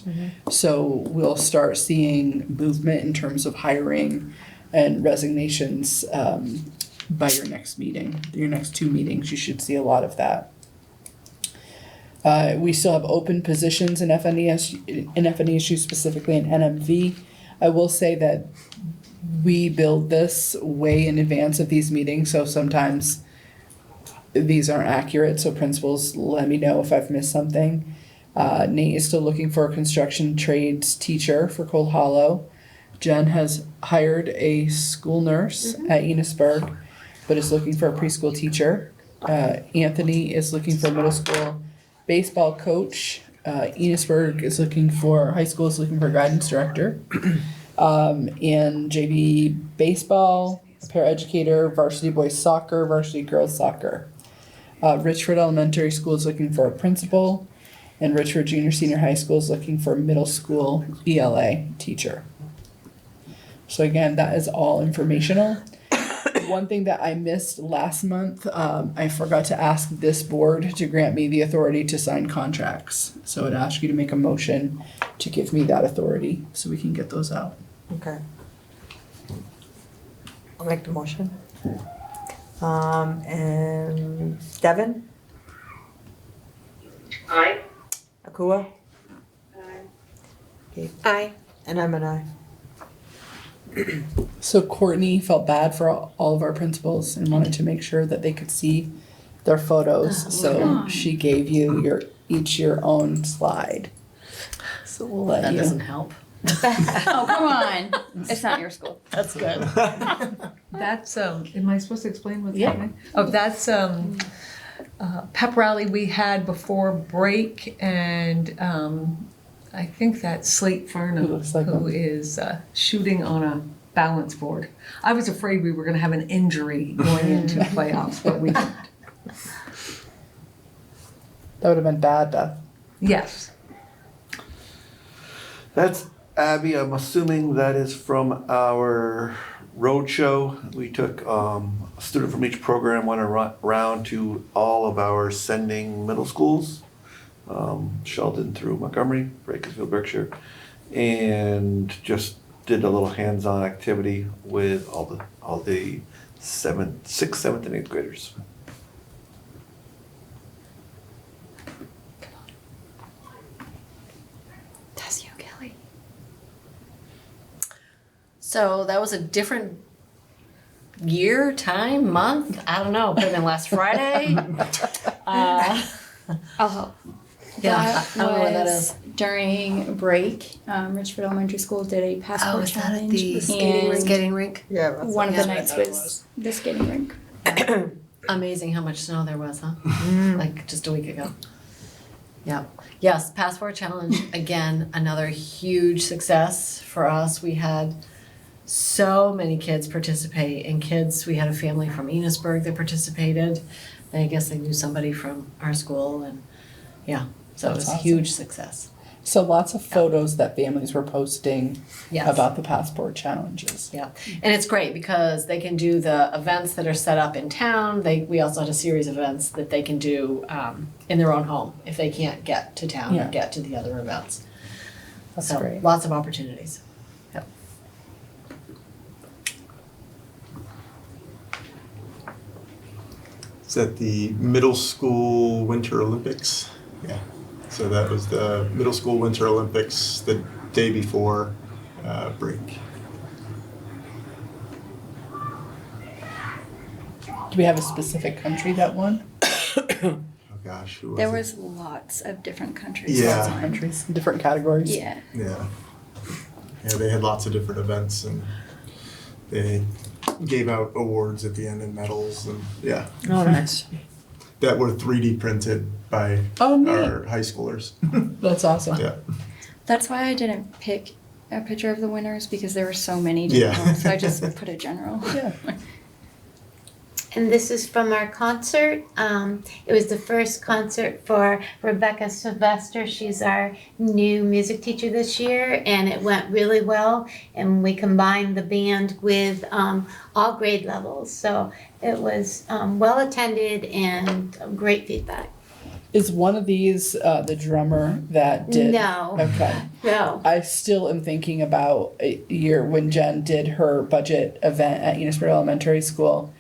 A: So we'll start seeing movement in terms of hiring and resignations by your next meeting. Your next 2 meetings, you should see a lot of that. We still have open positions in FNESU, specifically in NMV. I will say that we build this way in advance of these meetings, so sometimes these aren't accurate, so principals, let me know if I've missed something. Nate is still looking for a construction trades teacher for Cold Hollow. Jen has hired a school nurse at Enosburg, but is looking for a preschool teacher. Anthony is looking for a middle school baseball coach. Enosburg is looking for, high school is looking for a guidance director. And JV baseball, paraeducator, varsity boys soccer, varsity girls soccer. Richford Elementary School is looking for a principal, and Richford Junior Senior High School is looking for a middle school ELA teacher. So again, that is all informational. One thing that I missed last month, I forgot to ask this board to grant me the authority to sign contracts. So I'd ask you to make a motion to give me that authority so we can get those out.
D: Okay. I'll make the motion. And Devin,
F: Aye.
D: Akua,
P: Aye.
D: and I'm an aye.
A: So Courtney felt bad for all of our principals and wanted to make sure that they could see their photos. So she gave you each your own slide. So we'll let
O: That
A: you.
O: doesn't help.
E: Oh, come on. It's not your school.
O: That's good. That's, am I supposed to explain what's
A: Yeah.
O: happening? Oh, that's, pep rally we had before break, and, I think that's Slate Farnham,
A: Who looks like
O: who
A: him.
O: is shooting on a balance board. I was afraid we were gonna have an injury going into playoffs, but we didn't.
A: That would have been bad, Beth.
O: Yes.
Q: That's Abby. I'm assuming that is from our road show. We took a student from each program, went around to all of our sending middle schools, Sheldon through Montgomery, Bakersfield, Berkshire, and just did a little hands-on activity with all the 6th, 7th, and 8th graders.
E: That's you, Kelly.
O: So that was a different year, time, month, I don't know, could have been last Friday.
E: I'll help.
O: Yeah,
E: That
O: I don't know what that
E: was
O: is.
E: during break. Richford Elementary School did a passport
O: is that at
E: challenge.
O: the
E: skating
O: rink?
D: Yeah, that's
E: One of the
O: Yeah.
E: nights was the skating rink.
O: Amazing how much snow there was, huh? Like just a week ago. Yeah. Yes, passport challenge, again, another huge success for us. We had so many kids participate, and we had a family from Enosburg that participated. I guess they knew somebody from our school, and yeah, so it
A: That's
O: was a
A: awesome.
O: huge success.
A: So lots of photos that families were posting
O: Yes.
A: about the passport challenges.
O: Yeah, and it's great because they can do the events that are set up in town. We also had a series of events that they can do in their own home if they can't get to town
A: Yeah.
O: or get to the other events.
A: That's
O: So
A: great.
O: lots of opportunities. Yep.
J: Is that the middle school Winter Olympics? Yeah. So that was the middle school Winter Olympics the day before break.
A: Do we have a specific country that won?
J: Oh gosh, who was
E: There
J: it?
E: was lots of different countries.
J: Yeah.
A: Lots of countries, different categories.
E: Yeah.
J: Yeah. Yeah, they had lots of different events and they gave out awards at the end and medals and yeah.
D: Oh, nice.
J: That were 3D printed by
A: Oh, neat.
J: our high schoolers.
A: That's awesome.
J: Yeah.
E: That's why I didn't pick a picture of the winners because there were so many different
J: Yeah.
E: ones. So I just put a general.
A: Yeah.
P: And this is from our concert. It was the first concert for Rebecca Sylvester. She's our new music teacher this year, and it went really well. And we combined the band with all grade levels. So it was well attended and great feedback.
A: Is one of these the drummer that did?
P: No.
A: Okay.
P: No.
A: I still am thinking about a year when Jen did her budget event at Enosburg Elementary School.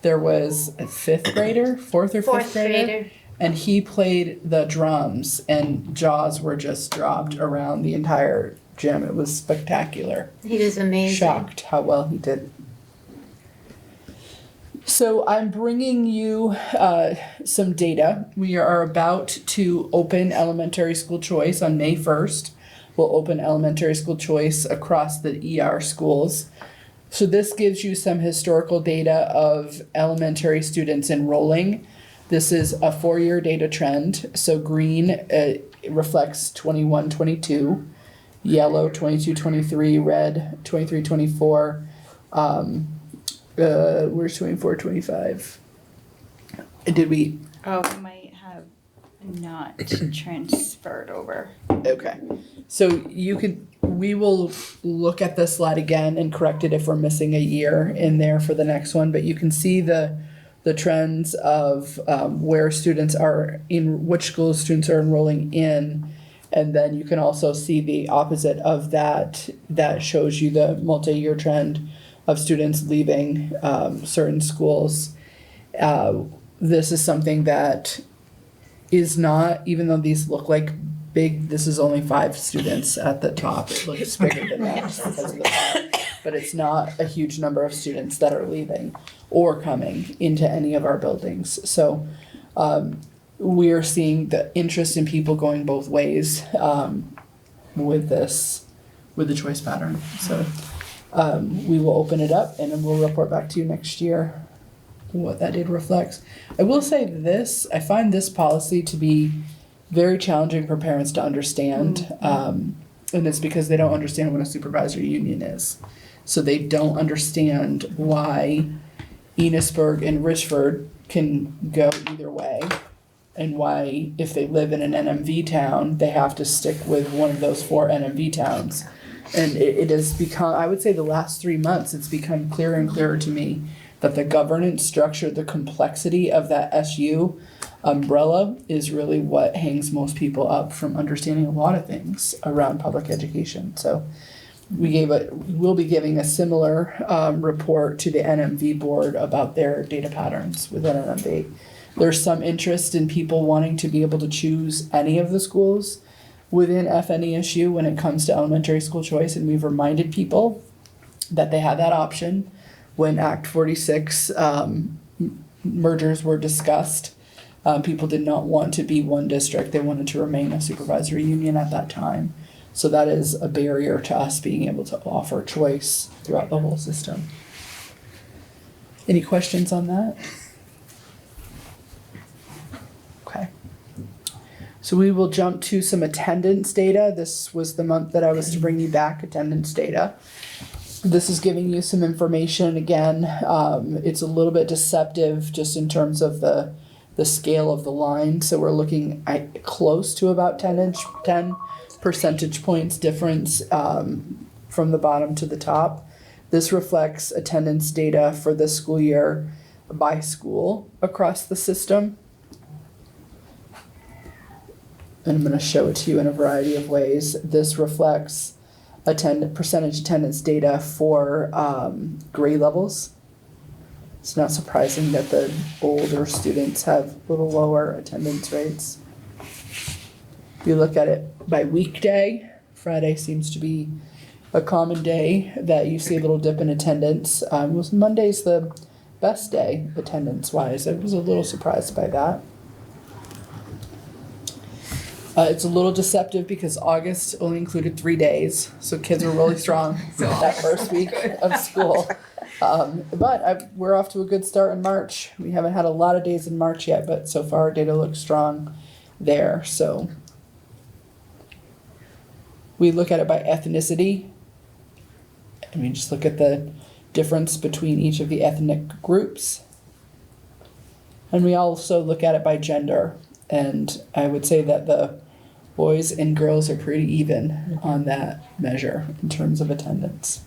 A: There was a fourth or fifth grader, and he played the drums, and jaws were just dropped around the entire gym. It was spectacular.
P: He was amazing.
A: Shocked how well he did. So I'm bringing you some data. We are about to open elementary school choice on May 1st. We'll open elementary school choice across the ER schools. So this gives you some historical data of elementary students enrolling. This is a 4-year data trend. So green reflects 21-22, yellow 22-23, red 23-24. Where's 24-25?
E: Oh, I might have not transferred over.
A: Okay. So we will look at this slide again and correct it if we're missing a year in there for the next one, but you can see the trends of where students are in, which schools students are enrolling in, and then you can also see the opposite of that. That shows you the multi-year trend of students leaving certain schools. This is something that is not, even though these look like big, this is only 5 students at the top. It looks bigger than that just because of the top. But it's not a huge number of students that are leaving or coming into any of our buildings. So we're seeing the interest in people going both ways with the choice pattern. So we will open it up and then we'll report back to you next year what that data reflects. I will say this, I find this policy to be very challenging for parents to understand. And it's because they don't understand what a supervisory union is. So they don't understand why Enosburg and Richford can go either way, and why if they live in an NMV town, they have to stick with one of those 4 NMV towns. And it has become, I would say the last 3 months, it's become clearer and clearer to me that the governance structure, the complexity of that SU umbrella is really what hangs most people up from understanding a lot of things around public education. So we'll be giving a similar report to the NMV board about their data patterns within NMV. There's some interest in people wanting to be able to choose any of the schools within FNESU when it comes to elementary school choice, and we've reminded people that they had that option when Act 46 mergers were discussed. People did not want to be one district. They wanted to remain a supervisory union at that time. So that is a barrier to us being able to offer choice throughout the whole system. Any questions on that? Okay. So we will jump to some attendance data. This was the month that I was to bring you back attendance data. This is giving you some information. Again, it's a little bit deceptive just in terms of the scale of the line. So we're looking at close to about 10 percentage points difference from the bottom to the top. This reflects attendance data for this school year by school across the system. And I'm going to show it to you in a variety of ways. This reflects percentage attendance data for grade levels. It's not surprising that the older students have a little lower attendance rates. If you look at it by weekday, Friday seems to be a common day that you see a little dip in attendance. Monday's the best day attendance-wise. I was a little surprised by that. It's a little deceptive because August only included 3 days, so kids were really strong that first week of school. But we're off to a good start in March. We haven't had a lot of days in March yet, but so far our data looks strong there. So we look at it by ethnicity. And we just look at the difference between each of the ethnic groups. And we also look at it by gender. And I would say that the boys and girls are pretty even on that measure in terms of attendance.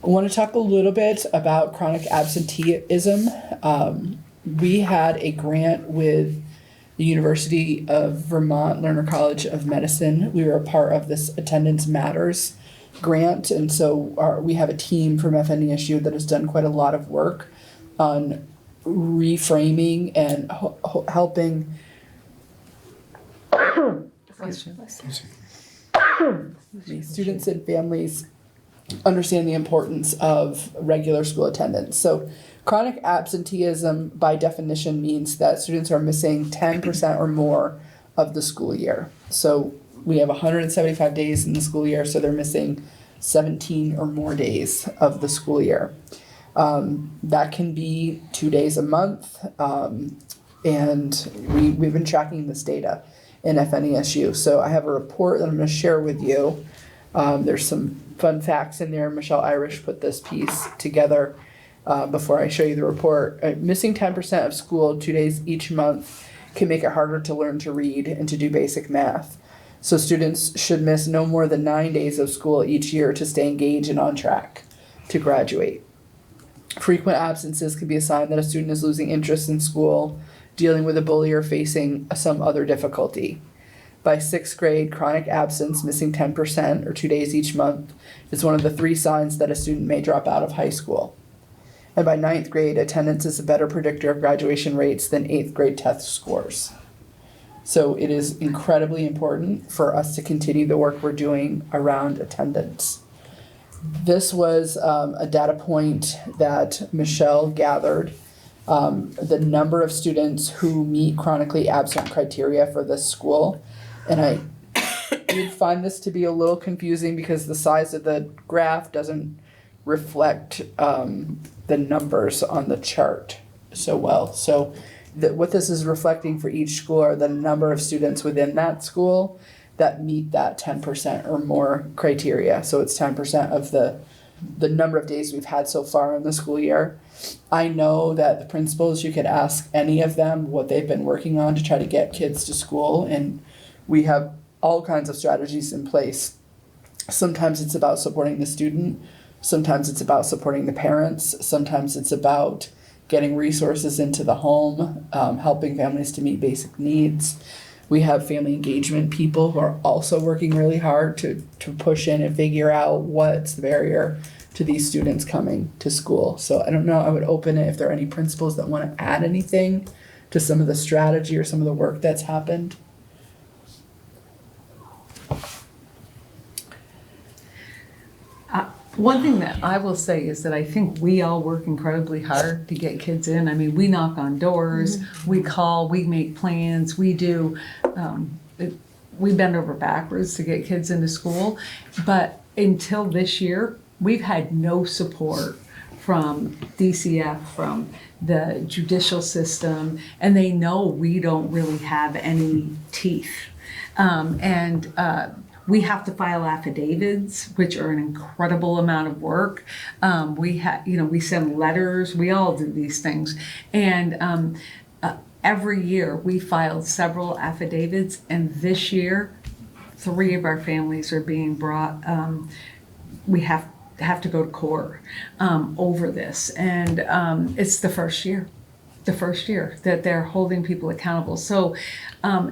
A: I want to talk a little bit about chronic absenteeism. We had a grant with the University of Vermont Lerner College of Medicine. We were a part of this Attendance Matters grant, and so we have a team from FNESU that has done quite a lot of work on reframing and helping students and families understand the importance of regular school attendance. So chronic absenteeism by definition means that students are missing 10% or more of the school year. So we have 175 days in the school year, so they're missing 17 or more days of the school year. That can be 2 days a month, and we've been tracking this data in FNESU. So I have a report that I'm going to share with you. There's some fun facts in there. Michelle Irish put this piece together. before I show you the report. Missing 10% of school 2 days each month can make it harder to learn to read and to do basic math. So students should miss no more than 9 days of school each year to stay engaged and on track to graduate. Frequent absences can be a sign that a student is losing interest in school, dealing with a bully, or facing some other difficulty. By 6th grade, chronic absence, missing 10% or 2 days each month, is one of the 3 signs that a student may drop out of high school. And by 9th grade, attendance is a better predictor of graduation rates than 8th grade test scores. So it is incredibly important for us to continue the work we're doing around attendance. This was a data point that Michelle gathered. The number of students who meet chronically absent criteria for this school. And I did find this to be a little confusing because the size of the graph doesn't reflect the numbers on the chart so well. So what this is reflecting for each school are the number of students within that school that meet that 10% or more criteria. So it's 10% of the number of days we've had so far in the school year. I know that the principals, you could ask any of them what they've been working on to try to get kids to school, and we have all kinds of strategies in place. Sometimes it's about supporting the student, sometimes it's about supporting the parents, sometimes it's about getting resources into the home, helping families to meet basic needs. We have family engagement people who are also working really hard to push in and figure out what's the barrier to these students coming to school. So I don't know, I would open it if there are any principals that want to add anything to some of the strategy or some of the work that's happened.
R: One thing that I will say is that I think we all work incredibly hard to get kids in. I mean, we knock on doors, we call, we make plans, we do, we bend over backwards to get kids into school. But until this year, we've had no support from DCF, from the judicial system, and they know we don't really have any teeth. We have to file affidavits, which are an incredible amount of work. We send letters, we all do these things. And every year we filed several affidavits, and this year 3 of our families are being brought, we have to go to court over this. And it's the first year that they're holding people accountable. So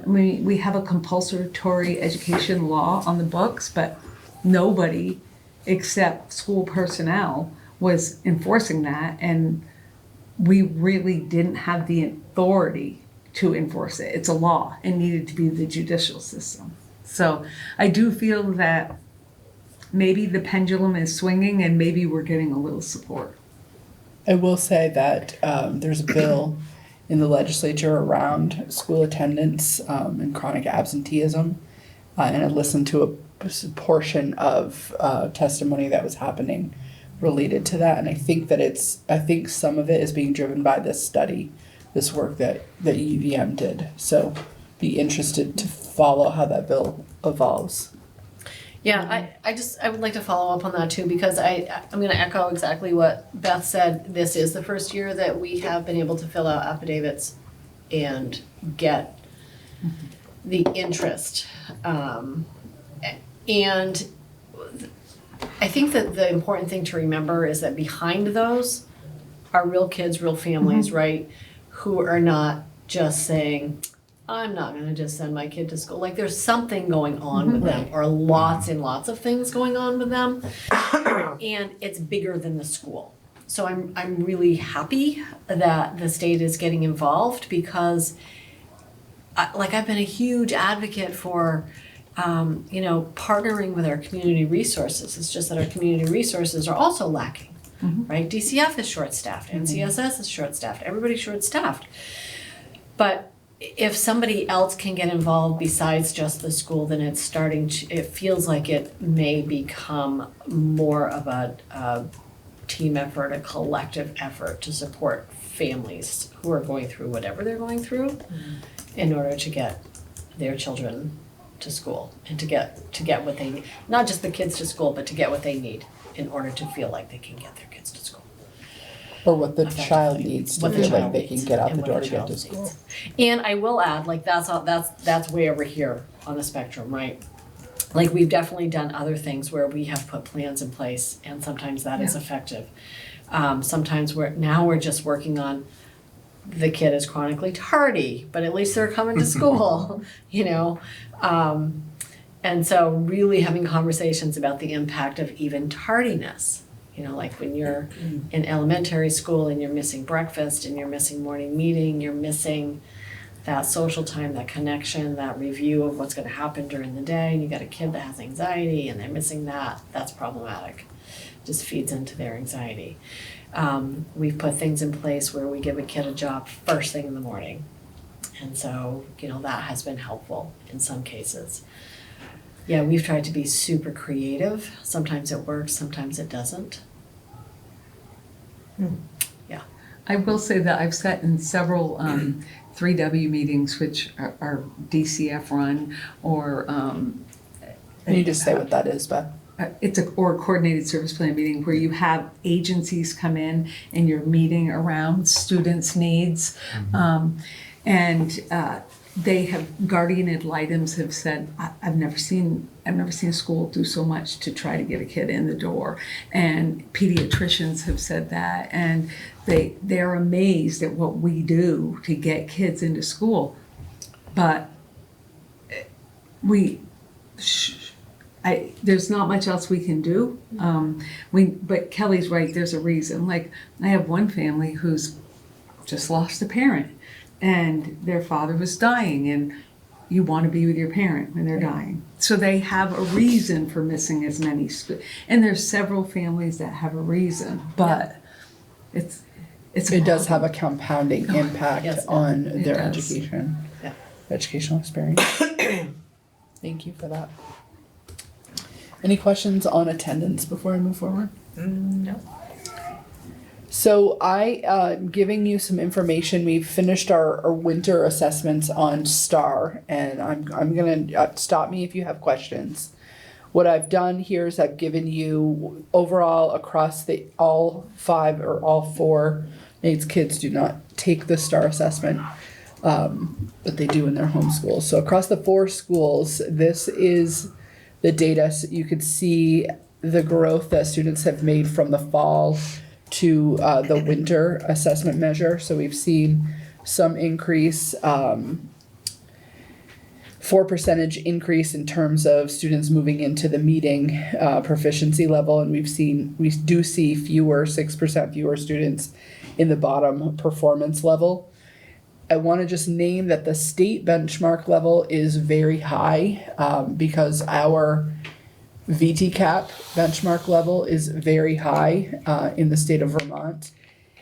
R: we have a compulsory education law on the books, but nobody except school personnel was enforcing that, and we really didn't have the authority to enforce it. It's a law. It needed to be the judicial system. So I do feel that maybe the pendulum is swinging and maybe we're getting a little support.
A: I will say that there's a bill in the legislature around school attendance and chronic absenteeism, and I listened to a portion of testimony that was happening related to that, and I think some of it is being driven by this study, this work that UVM did. So be interested to follow how that bill evolves.
O: Yeah, I would like to follow up on that too, because I'm going to echo exactly what Beth said. This is the first year that we have been able to fill out affidavits and get the interest. And I think that the important thing to remember is that behind those are real kids, real families, right? Who are not just saying, I'm not going to just send my kid to school. Like there's something going on with them, or lots and lots of things going on with them. And it's bigger than the school. So I'm really happy that the state is getting involved, because I've been a huge advocate for partnering with our community resources. It's just that our community resources are also lacking, right? DCF is short-staffed, NCSS is short-staffed, everybody's short-staffed. But if somebody else can get involved besides just the school, then it feels like it may become more of a team effort, a collective effort to support families who are going through whatever they're going through in order to get their children to school and to get what they need. Not just the kids to school, but to get what they need in order to feel like they can get their kids to school.
A: Or what the child needs to
O: What the
A: feel like
O: child
A: they can
O: needs
A: get out
O: and
A: the
O: what
A: door
O: the
A: to get
O: child
A: to school.
O: needs. And I will add, like, that's way over here on the spectrum, right? Like, we've definitely done other things where we have put plans in place, and sometimes that is effective. Sometimes we're just working on, the kid is chronically tardy, but at least they're coming to school, you know? And so really having conversations about the impact of even tardiness. You know, like when you're in elementary school and you're missing breakfast and you're missing morning meeting, you're missing that social time, that connection, that review of what's going to happen during the day, and you got a kid that has anxiety and they're missing that, that's problematic. Just feeds into their anxiety. We've put things in place where we give a kid a job first thing in the morning. And so, you know, that has been helpful in some cases. Yeah, we've tried to be super creative. Sometimes it works, sometimes it doesn't. Yeah.
R: I will say that I've sat in several 3W meetings, which are DCF run, or
A: Can you just say what that is, Beth?
R: It's a coordinated service plan meeting where you have agencies come in and you're meeting around students' needs. They have, guardian ad litems have said, I've never seen a school do so much to try to get a kid in the door. And pediatricians have said that, and they're amazed at what we do to get kids into school. But there's not much else we can do. But Kelly's right, there's a reason. Like, I have one family who's just lost a parent, and their father was dying, and you want to be with your parent when they're dying. So they have a reason for missing as many and there's several families that have a reason, but it
A: does have a compounding impact on their education, educational experience. Thank you for that. Any questions on attendance before I move forward?
D: No.
A: So I'm giving you some information. We've finished our winter assessments on STAR, and I'm gonna stop me if you have questions. What I've done here is I've given you overall across all 5 or all 4 NAIDS kids do not take the STAR assessment, but they do in their home schools. So across the 4 schools, this is the data. So you could see the growth that students have made from the fall to the winter assessment measure. So we've seen some increase, 4% increase in terms of students moving into the meeting proficiency level, and we do see 6% fewer students in the bottom performance level. I want to just name that the state benchmark level is very high because our VTCAP benchmark level is very high in the state of Vermont.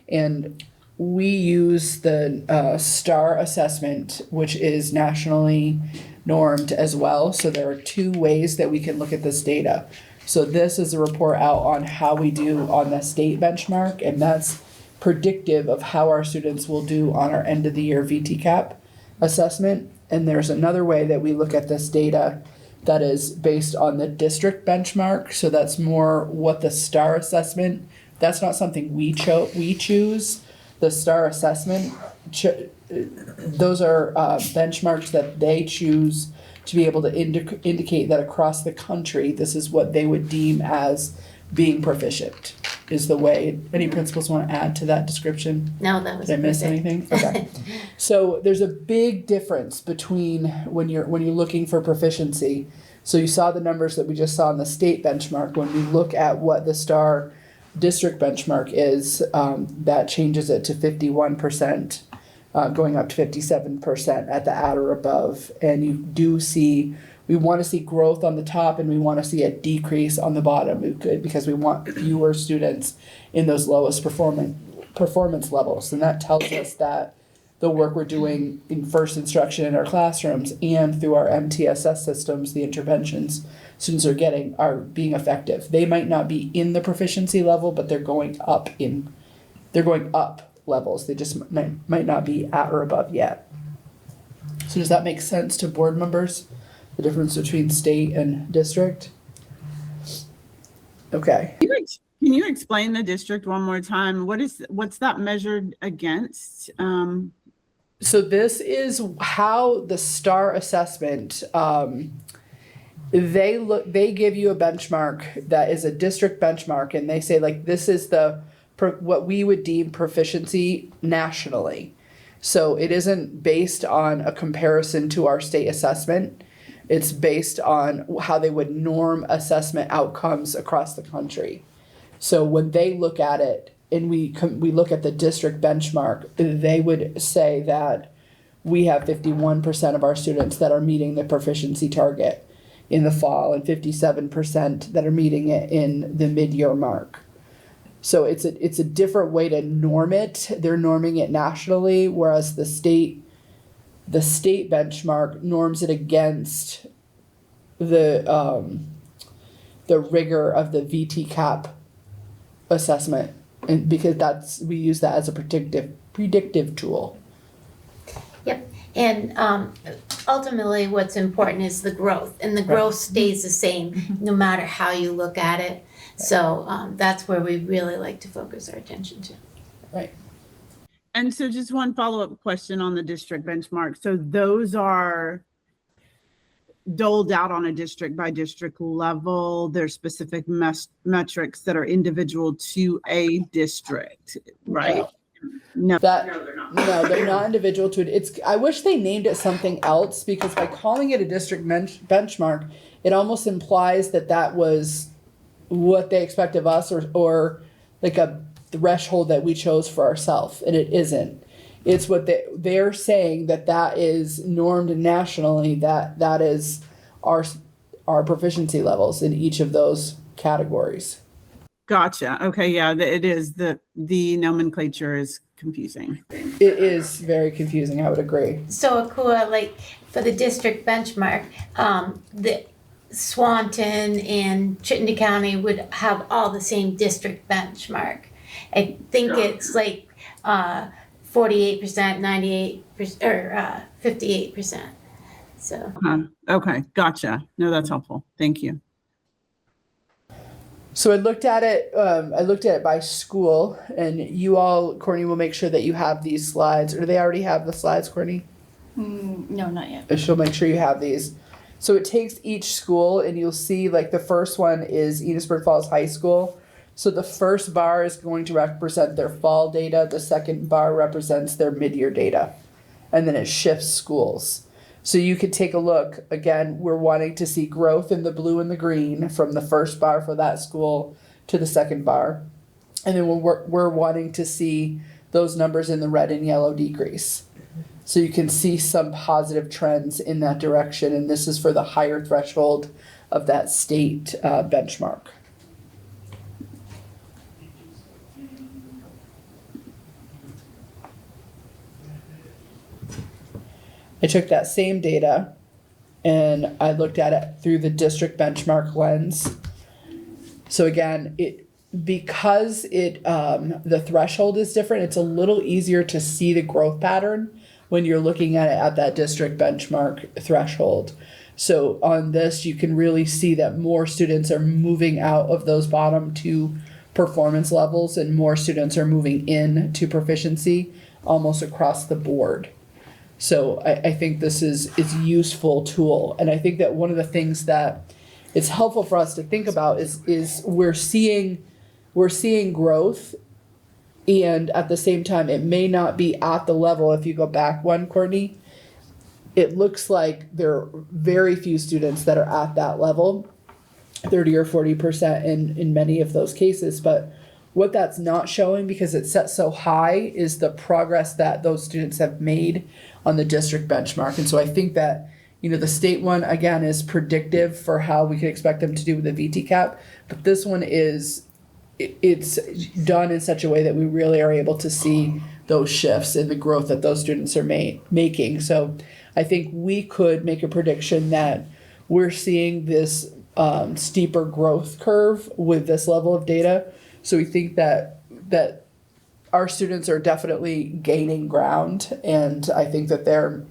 A: And we use the STAR assessment, which is nationally normed as well. So there are 2 ways that we can look at this data. So this is a report out on how we do on the state benchmark, and that's predictive of how our students will do on our end of the year VTCAP assessment. And there's another way that we look at this data that is based on the district benchmark. So that's more what the STAR assessment, that's not something we choose. The STAR assessment, those are benchmarks that they choose to be able to indicate that across the country, this is what they would deem as being proficient, is the way. Any principals want to add to that description?
P: No, that was
A: Did I miss anything? Okay. So there's a big difference between when you're looking for proficiency. So you saw the numbers that we just saw in the state benchmark. When we look at what the STAR district benchmark is, that changes it to 51%, going up to 57% at the at or above. And you do see, we want to see growth on the top and we want to see a decrease on the bottom because we want fewer students in those lowest performance levels. And that tells us that the work we're doing in first instruction in our classrooms and through our MTSS systems, the interventions students are getting, are being effective. They might not be in the proficiency level, but they're going up levels. They just might not be at or above yet. So does that make sense to board members? The difference between state and district? Okay.
I: Can you explain the district one more time? What's that measured against?
A: So this is how the STAR assessment, they give you a benchmark that is a district benchmark, and they say like this is what we would deem proficiency nationally. So it isn't based on a comparison to our state assessment. It's based on how they would norm assessment outcomes across the country. So when they look at it, and we look at the district benchmark, they would say that we have 51% of our students that are meeting the proficiency target in the fall, and 57% that are meeting it in the mid-year mark. So it's a different way to norm it. They're norming it nationally, whereas the state benchmark norms it against the rigor of the VT-CAP assessment, and because we use that as a predictive tool.
P: Yep. And ultimately what's important is the growth, and the growth stays the same no matter how you look at it. So that's where we really like to focus our attention to.
A: Right.
I: And so just one follow-up question on the district benchmark. So those are doled out on a district by district level. There's specific metrics that are individual to a district, right? No, they're not.
A: No, they're not individual to it. I wish they named it something else, because by calling it a district benchmark, it almost implies that was what they expect of us, or like a threshold that we chose for ourselves, and it isn't. It's what they're saying that is normed nationally, that is our proficiency levels in each of those categories.
I: Gotcha. Okay, yeah, it is. The nomenclature is confusing.
A: It is very confusing, I would agree.
P: So Akua, like for the district benchmark, the Swanton and Chittenden County would have all the same district benchmark. I think it's like 48%, 98%, or 58%. So.
I: Okay, gotcha. No, that's helpful. Thank you.
A: So I looked at it by school, and you all, Courtney, will make sure that you have these slides. Or do they already have the slides, Courtney?
E: No, not yet.
A: She'll make sure you have these. So it takes each school, and you'll see like the first one is Enosburg Falls High School. So the first bar is going to represent their fall data. The second bar represents their mid-year data. And then it shifts schools. So you could take a look. Again, we're wanting to see growth in the blue and the green from the first bar for that school to the second bar. And then we're wanting to see those numbers in the red and yellow decrease. So you can see some positive trends in that direction. And this is for the higher threshold of that state benchmark. I took that same data and I looked at it through the district benchmark lens. So again, because the threshold is different, it's a little easier to see the growth pattern when you're looking at it at that district benchmark threshold. So on this, you can really see that more students are moving out of those bottom two performance levels, and more students are moving in to proficiency almost across the board. So I think this is a useful tool. And I think that one of the things that it's helpful for us to think about is we're seeing growth, and at the same time it may not be at the level. If you go back one, Courtney, it looks like there are very few students that are at that level, 30 or 40% in many of those cases. But what that's not showing, because it's set so high, is the progress that those students have made on the district benchmark. And so I think that, the state one, again, is predictive for how we could expect them to do with the VT-CAP. But this one it's done in such a way that we really are able to see those shifts in the growth that those students are making. So I think we could make a prediction that we're seeing this steeper growth curve with this level of data. So we think that our students are definitely gaining ground, and I think that they're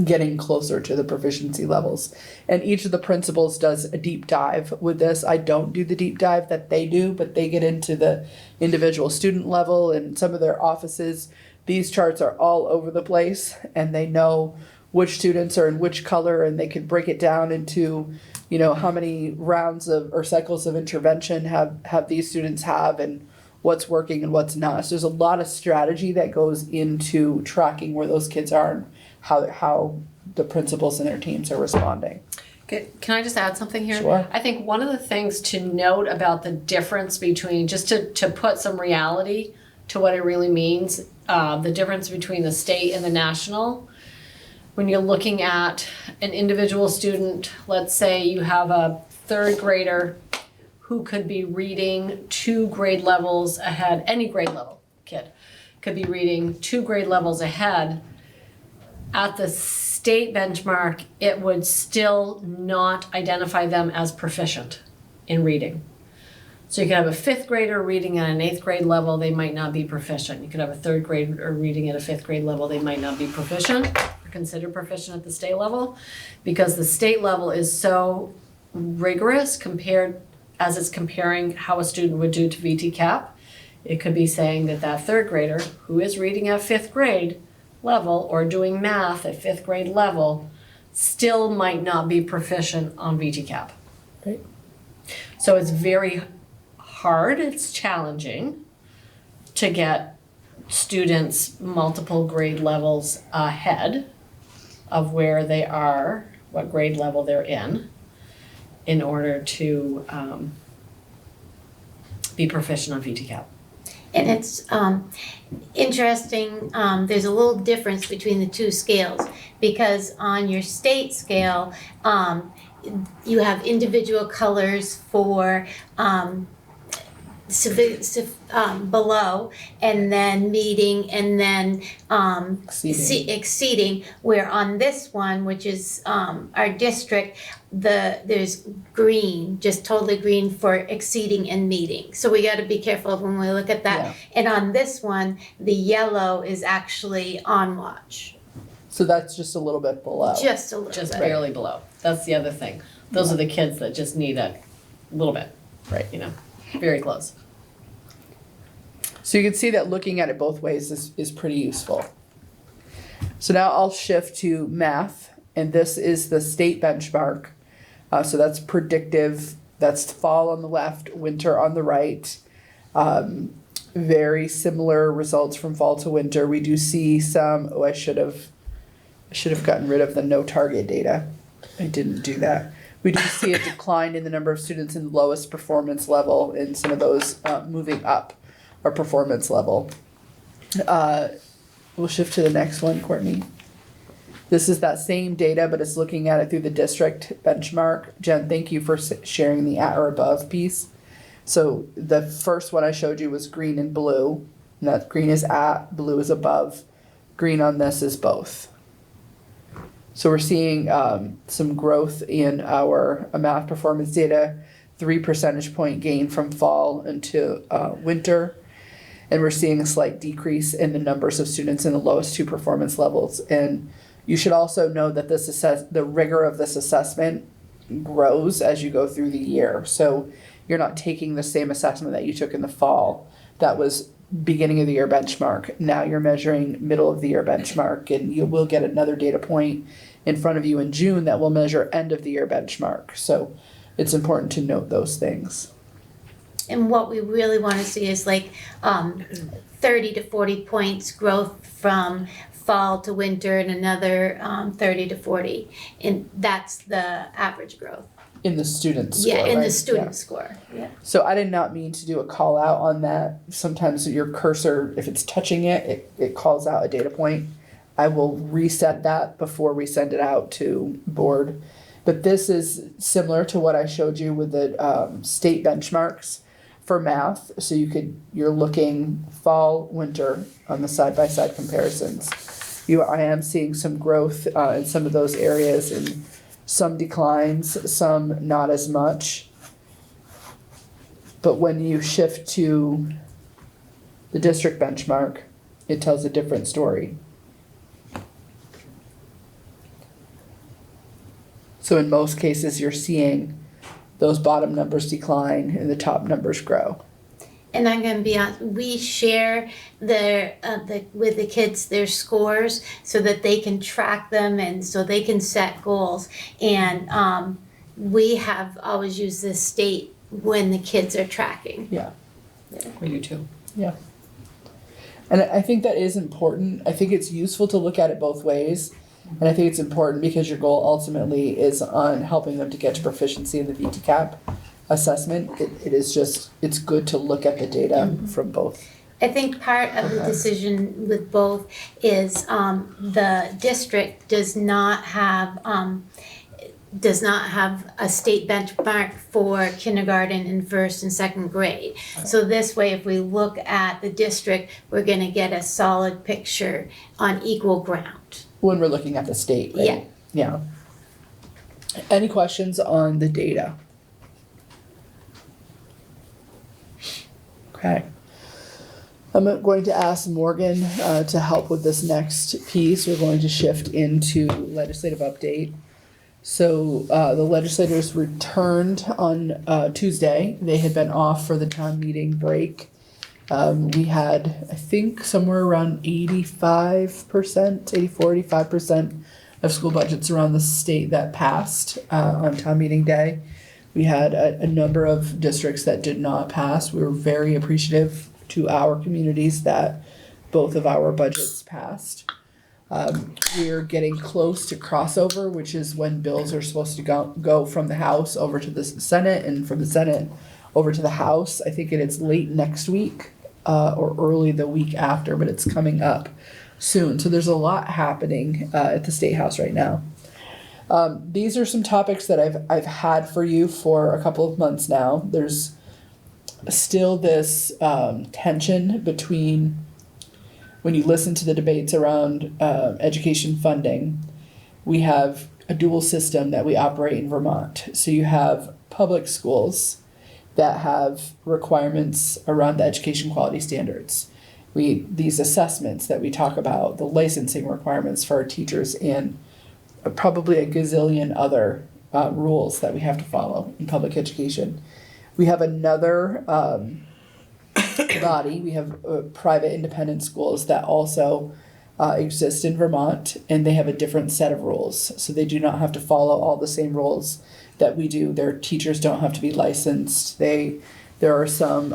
A: getting closer to the proficiency levels. And each of the principals does a deep dive with this. I don't do the deep dive that they do, but they get into the individual student level and some of their offices. These charts are all over the place, and they know which students are in which color, and they can break it down into, you know, how many rounds of or cycles of intervention have these students have, and what's working and what's not. So there's a lot of strategy that goes into tracking where those kids are and how the principals and their teams are responding.
O: Can I just add something here?
A: Sure.
O: I think one of the things to note about the difference between, just to put some reality to what it really means, the difference between the state and the national, when you're looking at an individual student, let's say you have a third grader who could be reading 2 grade levels ahead, any grade level kid could be reading 2 grade levels ahead. At the state benchmark, it would still not identify them as proficient in reading. So you could have a 5th grader reading at an 8th grade level, they might not be proficient. You could have a 3rd grader reading at a 5th grade level, they might not be proficient or considered proficient at the state level, because the state level is so rigorous as it's comparing how a student would do to VT-CAP. It could be saying that that 3rd grader who is reading at 5th grade level or doing math at 5th grade level still might not be proficient on VT-CAP.
A: Right.
O: So it's very hard, it's challenging to get students multiple grade levels ahead of where they are, what grade level they're in order to be proficient on VT-CAP.
P: And it's interesting, there's a little difference between the two scales, because on your state scale, you have individual colors for below, and then meeting, and then exceeding, where on this one, which is our district, there's green, just totally green for exceeding and meeting. So we got to be careful when we look at that.
A: Yeah.
P: And on this one, the yellow is actually on watch.
A: So that's just a little bit below.
P: Just a little
O: Just
P: bit.
O: barely below. That's the other thing. Those are the kids that just need a little bit,
A: Right.
O: you know, very close.
A: So you can see that looking at it both ways is pretty useful. So now I'll shift to math, and this is the state benchmark. So that's predictive, that's fall on the left, winter on the right. Very similar results from fall to winter. We do see some, I should have gotten rid of the no target data. I didn't do that. We do see a decline in the number of students in the lowest performance level, and some of those moving up our performance level. We'll shift to the next one, Courtney. This is that same data, but it's looking at it through the district benchmark. Jen, thank you for sharing the at or above piece. So the first one I showed you was green and blue. And that green is at, blue is above. Green on this is both. So we're seeing some growth in our math performance data, 3 percentage point gain from fall into winter. And we're seeing a slight decrease in the numbers of students in the lowest 2 performance levels. And you should also know that the rigor of this assessment grows as you go through the year. So you're not taking the same assessment that you took in the fall. That was beginning of the year benchmark. Now you're measuring middle of the year benchmark, and you will get another data point in front of you in June that will measure end of the year benchmark. So it's important to note those things.
P: And what we really want to see is like 30 to 40 points growth from fall to winter, and another 30 to 40. And that's the average growth.
A: In the student score,
P: Yeah, in
A: right?
P: the student
A: Yeah.
P: score. Yeah.
A: So I did not mean to do a call out on that. Sometimes your cursor, if it's touching it, it calls out a data point. I will reset that before we send it out to board. But this is similar to what I showed you with the state benchmarks for math. So you're looking fall, winter on the side-by-side comparisons. I am seeing some growth in some of those areas, and some declines, some not as much. But when you shift to the district benchmark, it tells a different story. So in most cases, you're seeing those bottom numbers decline and the top numbers grow.
P: And I'm going to be honest, we share with the kids their scores so that they can track them and so they can set goals. And we have always used this state when the kids are tracking.
A: Yeah.
O: We do too.
A: Yeah. And I think that is important. I think it's useful to look at it both ways. And I think it's important because your goal ultimately is on helping them to get to proficiency in the VTCAP assessment. It is just, it's good to look at the data from both.
P: I think part of the decision with both is the district does not have a state benchmark for kindergarten and first and second grade. So this way, if we look at the district, we're going to get a solid picture on equal ground.
A: When we're looking at the state, right?
P: Yeah.
A: Yeah. Any questions on the data? Okay. I'm going to ask Morgan to help with this next piece. We're going to shift into legislative update. So the legislators returned on Tuesday. They had been off for the town meeting break. We had, I think, somewhere around 85%, 84, 85% of school budgets around the state that passed on town meeting day. We had a number of districts that did not pass. We were very appreciative to our communities that both of our budgets passed. We're getting close to crossover, which is when bills are supposed to go from the House over to the Senate and from the Senate over to the House. I think it's late next week or early the week after, but it's coming up soon. So there's a lot happening at the State House right now. These are some topics that I've had for you for a couple of months now. There's still this tension between when you listen to the debates around education funding. We have a dual system that we operate in Vermont. So you have public schools that have requirements around the education quality standards. These assessments that we talk about, the licensing requirements for our teachers, and probably a gazillion other rules that we have to follow in public education. We have another body. We have private independent schools that also exist in Vermont, and they have a different set of rules. So they do not have to follow all the same rules that we do. Their teachers don't have to be licensed. There are some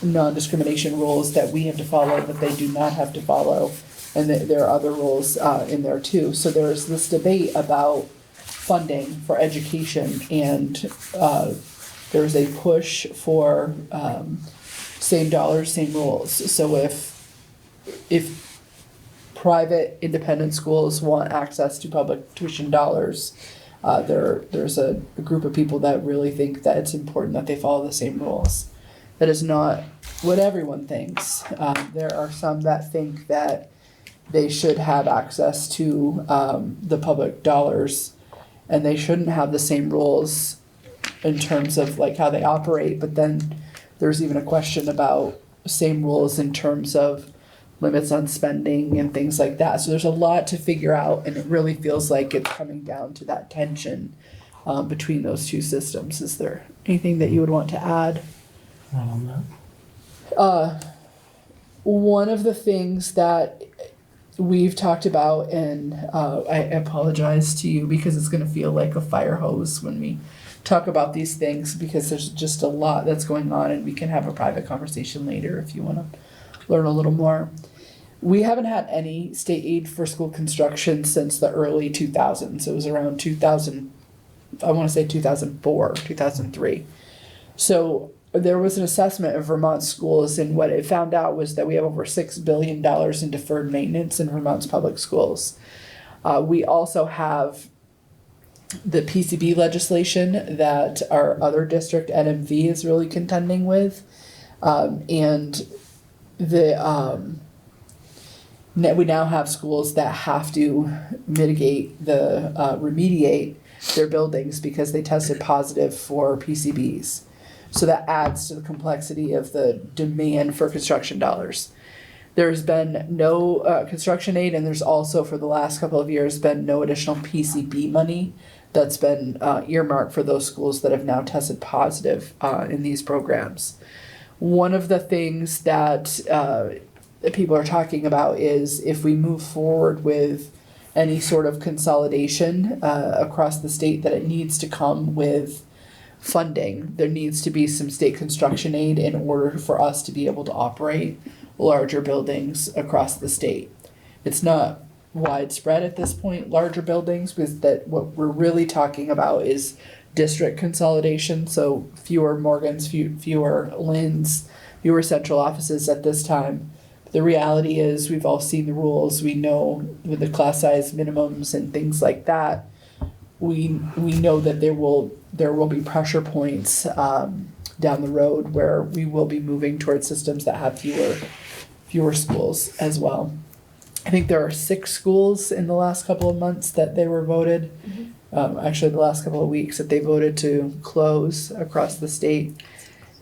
A: non-discrimination rules that we have to follow that they do not have to follow, and there are other rules in there too. So there's this debate about funding for education, and there's a push for same dollars, same rules. So if private independent schools want access to public tuition dollars, there's a group of people that really think that it's important that they follow the same rules. That is not what everyone thinks. There are some that think that they should have access to the public dollars, and they shouldn't have the same rules in terms of like how they operate. But then there's even a question about same rules in terms of limits on spending and things like that. So there's a lot to figure out, and it really feels like it's coming down to that tension between those two systems. Is there anything that you would want to add? One of the things that we've talked about, and I apologize to you because it's going to feel like a fire hose when we talk about these things, because there's just a lot that's going on, and we can have a private conversation later if you want to learn a little more. We haven't had any state aid for school construction since the early 2000s. It was around 2000, I want to say 2004, 2003. So there was an assessment of Vermont schools, and what it found out was that we have over $6 billion in deferred maintenance in Vermont's public schools. We also have the PCB legislation that our other district, NMV, is really contending with. And we now have schools that have to remediate their buildings because they tested positive for PCBs. So that adds to the complexity of the demand for construction dollars. There's been no construction aid, and there's also for the last couple of years been no additional PCB money that's been earmarked for those schools that have now tested positive in these programs. One of the things that people are talking about is if we move forward with any sort of consolidation across the state, that it needs to come with funding. There needs to be some state construction aid in order for us to be able to operate larger buildings across the state. It's not widespread at this point, larger buildings, because that what we're really talking about is district consolidation. So fewer Morgans, fewer Lynn's, fewer central offices at this time. The reality is we've all seen the rules. We know with the class size minimums and things like that, we know that there will be pressure points down the road where we will be moving towards systems that have fewer schools as well. I think there are 6 schools in the last couple of months that they were voted, actually the last couple of weeks that they voted to close across the state.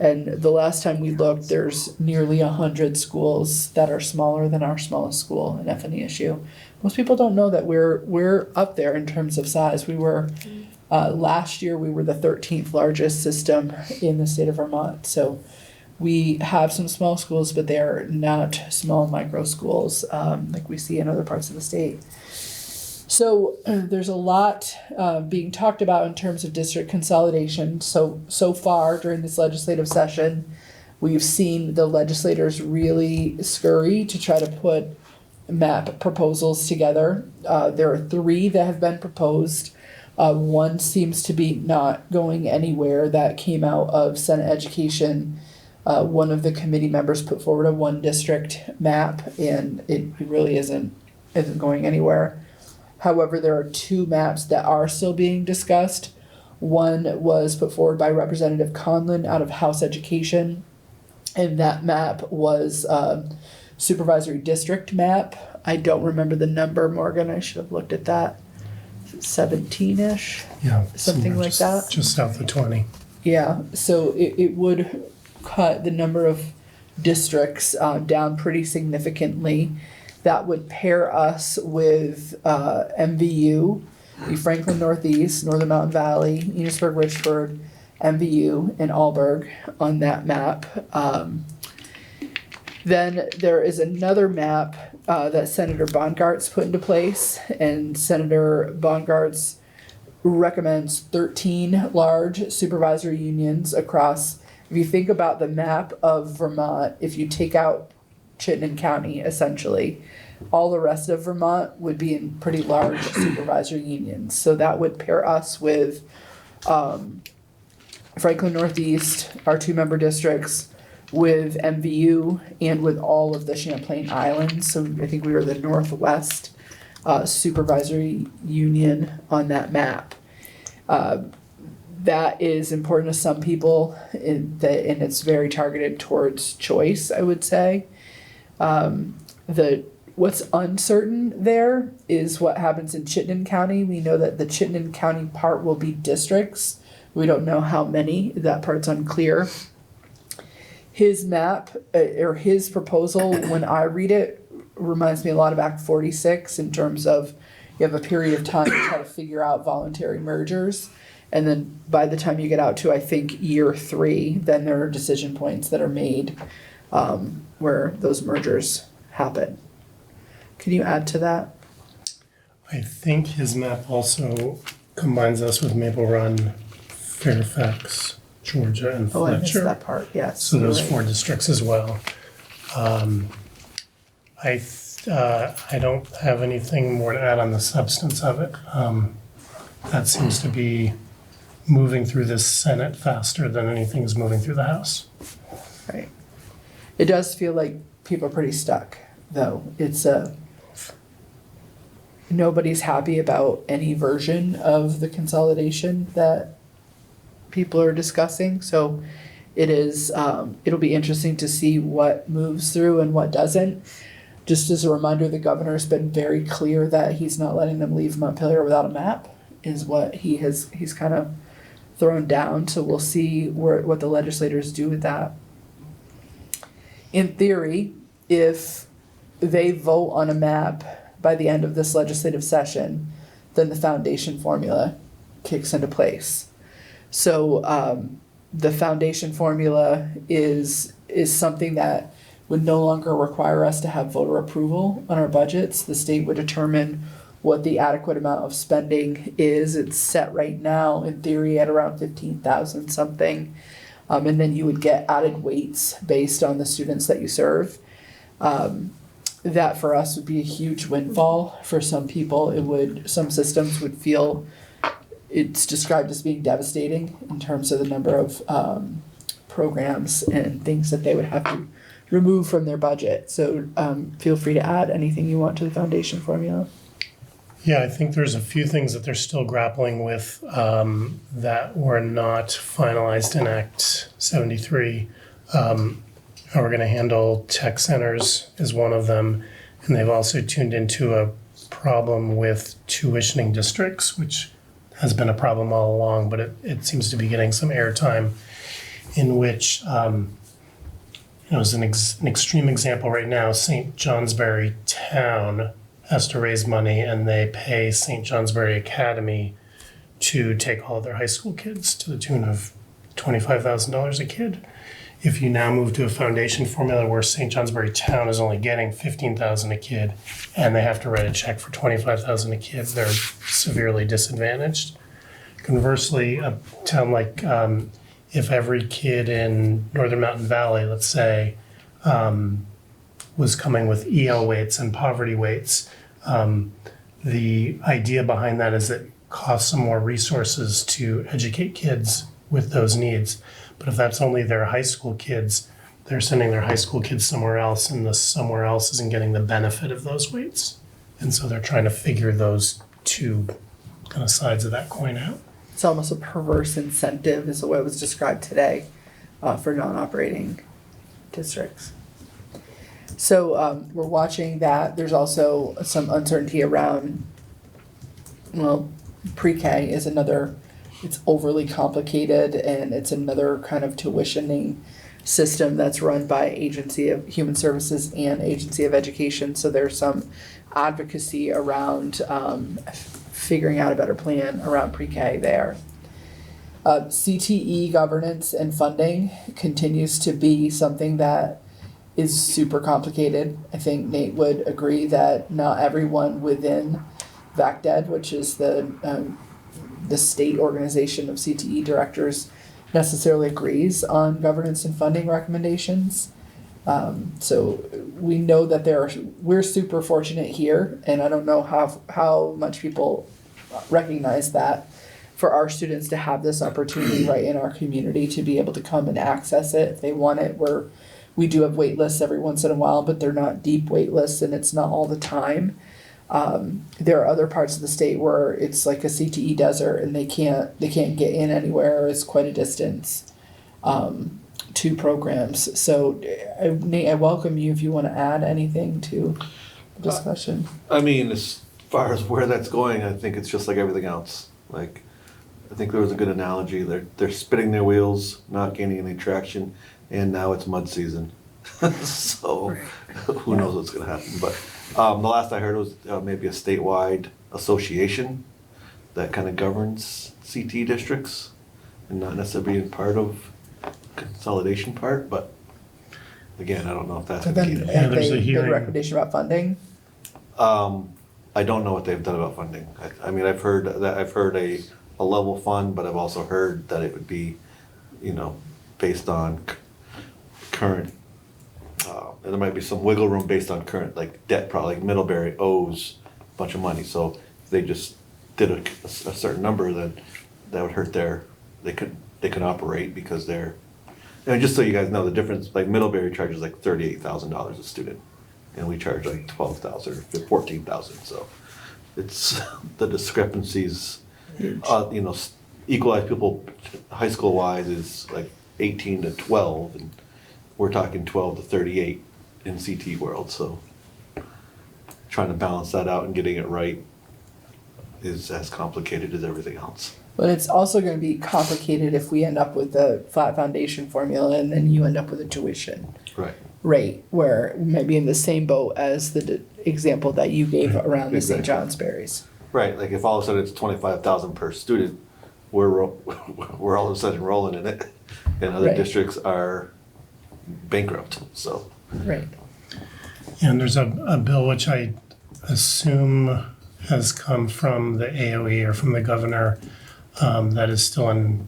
A: And the last time we looked, there's nearly 100 schools that are smaller than our smallest school in FNESU. Most people don't know that we're up there in terms of size. We were last year we were the 13th largest system in the state of Vermont. So we have some small schools, but they are not small micro schools like we see in other parts of the state. So there's a lot being talked about in terms of district consolidation. So far during this legislative session, we've seen the legislators really scurry to try to put map proposals together. There are 3 that have been proposed. One seems to be not going anywhere. That came out of Senate Education. One of the committee members put forward a 1 district map, and it really isn't going anywhere. However, there are 2 maps that are still being discussed. One was put forward by Representative Conlon out of House Education, and that map was supervisory district map. I don't remember the number, Morgan. I should have looked at that. 17-ish?
H: Yeah.
A: Something like that?
H: Just south of 20.
A: Yeah, so it would cut the number of districts down pretty significantly. That would pair us with MVU, the Franklin Northeast, Northern Mountain Valley, Enosburg-Richford, MVU, and Alburg on that map. Then there is another map that Senator Bongartz put into place, and Senator Bongartz recommends 13 large supervisory unions across. If you think about the map of Vermont, if you take out Chittenden County, essentially, all the rest of Vermont would be in pretty large supervisory unions. So that would pair us with Franklin Northeast, our 2-member districts, with MVU, and with all of the Champlain Islands. So I think we were the Northwest supervisory union on that map. That is important to some people, and it's very targeted towards choice, I would say. What's uncertain there is what happens in Chittenden County. We know that the Chittenden County part will be districts. We don't know how many. That part's unclear. His map, or his proposal, when I read it, reminds me a lot of Act 46 in terms of you have a period of time to try to figure out voluntary mergers. And then by the time you get out to, I think, year 3, then there are decision points that are made where those mergers happen. Can you add to that?
H: I think his map also combines us with Maple Run, Fairfax, Georgia, and Fletcher.
A: Oh, I missed that part, yes.
H: So those
A: right.
H: 4 districts as well. I don't have anything more to add on the substance of it. That seems to be moving through the Senate faster than anything is moving through the House.
A: Right. It does feel like people are pretty stuck, though. It's nobody's happy about any version of the consolidation that people are discussing. So it is, it'll be interesting to see what moves through and what doesn't. Just as a reminder, the governor's been very clear that he's not letting them leave Montpelier without a map, is what he's kind of thrown down. So we'll see what the legislators do with that. In theory, if they vote on a map by the end of this legislative session, then the foundation formula kicks into place. So the foundation formula is something that would no longer require us to have voter approval on our budgets. The state would determine what the adequate amount of spending is. It's set right now, in theory, at around 15,000 something. And then you would get added weights based on the students that you serve. That for us would be a huge windfall. For some people, some systems would feel it's described as being devastating in terms of the number of programs and things that they would have to remove from their budget. So feel free to add anything you want to the foundation formula.
H: Yeah, I think there's a few things that they're still grappling with that were not finalized in Act 73. How we're going to handle tech centers is one of them. And they've also tuned into a problem with tuitioning districts, which has been a problem all along, but it seems to be getting some airtime, in which, as an extreme example right now, St. Johnsbury Town has to raise money, and they pay St. Johnsbury Academy to take all their high school kids to the tune of $25,000 a kid. If you now move to a foundation formula where St. Johnsbury Town is only getting $15,000 a kid, and they have to write a check for $25,000 a kid, they're severely disadvantaged. Conversely, a town like if every kid in Northern Mountain Valley, let's say, was coming with EL weights and poverty weights, the idea behind that is that it costs some more resources to educate kids with those needs. But if that's only their high school kids, they're sending their high school kids somewhere else, and the somewhere else isn't getting the benefit of those weights. And so they're trying to figure those two kind of sides of that coin out.
A: It's almost a perverse incentive, is the way it was described today, for non-operating districts. So we're watching that. There's also some uncertainty around, pre-K is another, it's overly complicated, and it's another kind of tuitioning system that's run by Agency of Human Services and Agency of Education. So there's some advocacy around figuring out a better plan around pre-K there. CTE governance and funding continues to be something that is super complicated. I think Nate would agree that not everyone within VACDED, which is the state organization of CTE directors, necessarily agrees on governance and funding recommendations. So we know that we're super fortunate here, and I don't know how much people recognize that, for our students to have this opportunity right in our community to be able to come and access it if they want it. We do have wait lists every once in a while, but they're not deep wait lists, and it's not all the time. There are other parts of the state where it's like a CTE desert, and they can't get in anywhere. It's quite a distance to programs. So Nate, I welcome you if you want to add anything to the discussion.
Q: I mean, as far as where that's going, I think it's just like everything else. Like, I think there was a good analogy. They're spinning their wheels, not gaining any traction, and now it's mud season. So who knows what's going to happen. But the last I heard was maybe a statewide association that kind of governs CT districts, and not necessarily being part of consolidation part. But again, I don't know if that's
A: So then, have they made a recommendation about funding?
Q: I don't know what they've done about funding. I mean, I've heard a level fund, but I've also heard that it would be, based on current. And there might be some wiggle room based on current, like debt. Probably like Middlebury owes a bunch of money, so if they just did a certain number, then that would hurt they could operate because they're. And just so you guys know the difference, like Middlebury charges like $38,000 a student, and we charge like $12,000 or $14,000. So it's the discrepancies. Equalize people high school wise is like 18 to 12, and we're talking 12 to 38 in CT world. So trying to balance that out and getting it right is as complicated as everything else.
A: But it's also going to be complicated if we end up with a flat foundation formula and then you end up with a tuition.
Q: Right.
A: rate, where we might be in the same boat as the example that you gave around the St.
Q: Exactly.
A: Johnsbury's.
Q: Right, like if all of a sudden it's 25,000 per student, we're all of a sudden rolling in it, and other
A: Right.
Q: districts are bankrupt, so.
A: Right.
H: And there's a bill which I assume has come from the AOE or from the governor, that is still in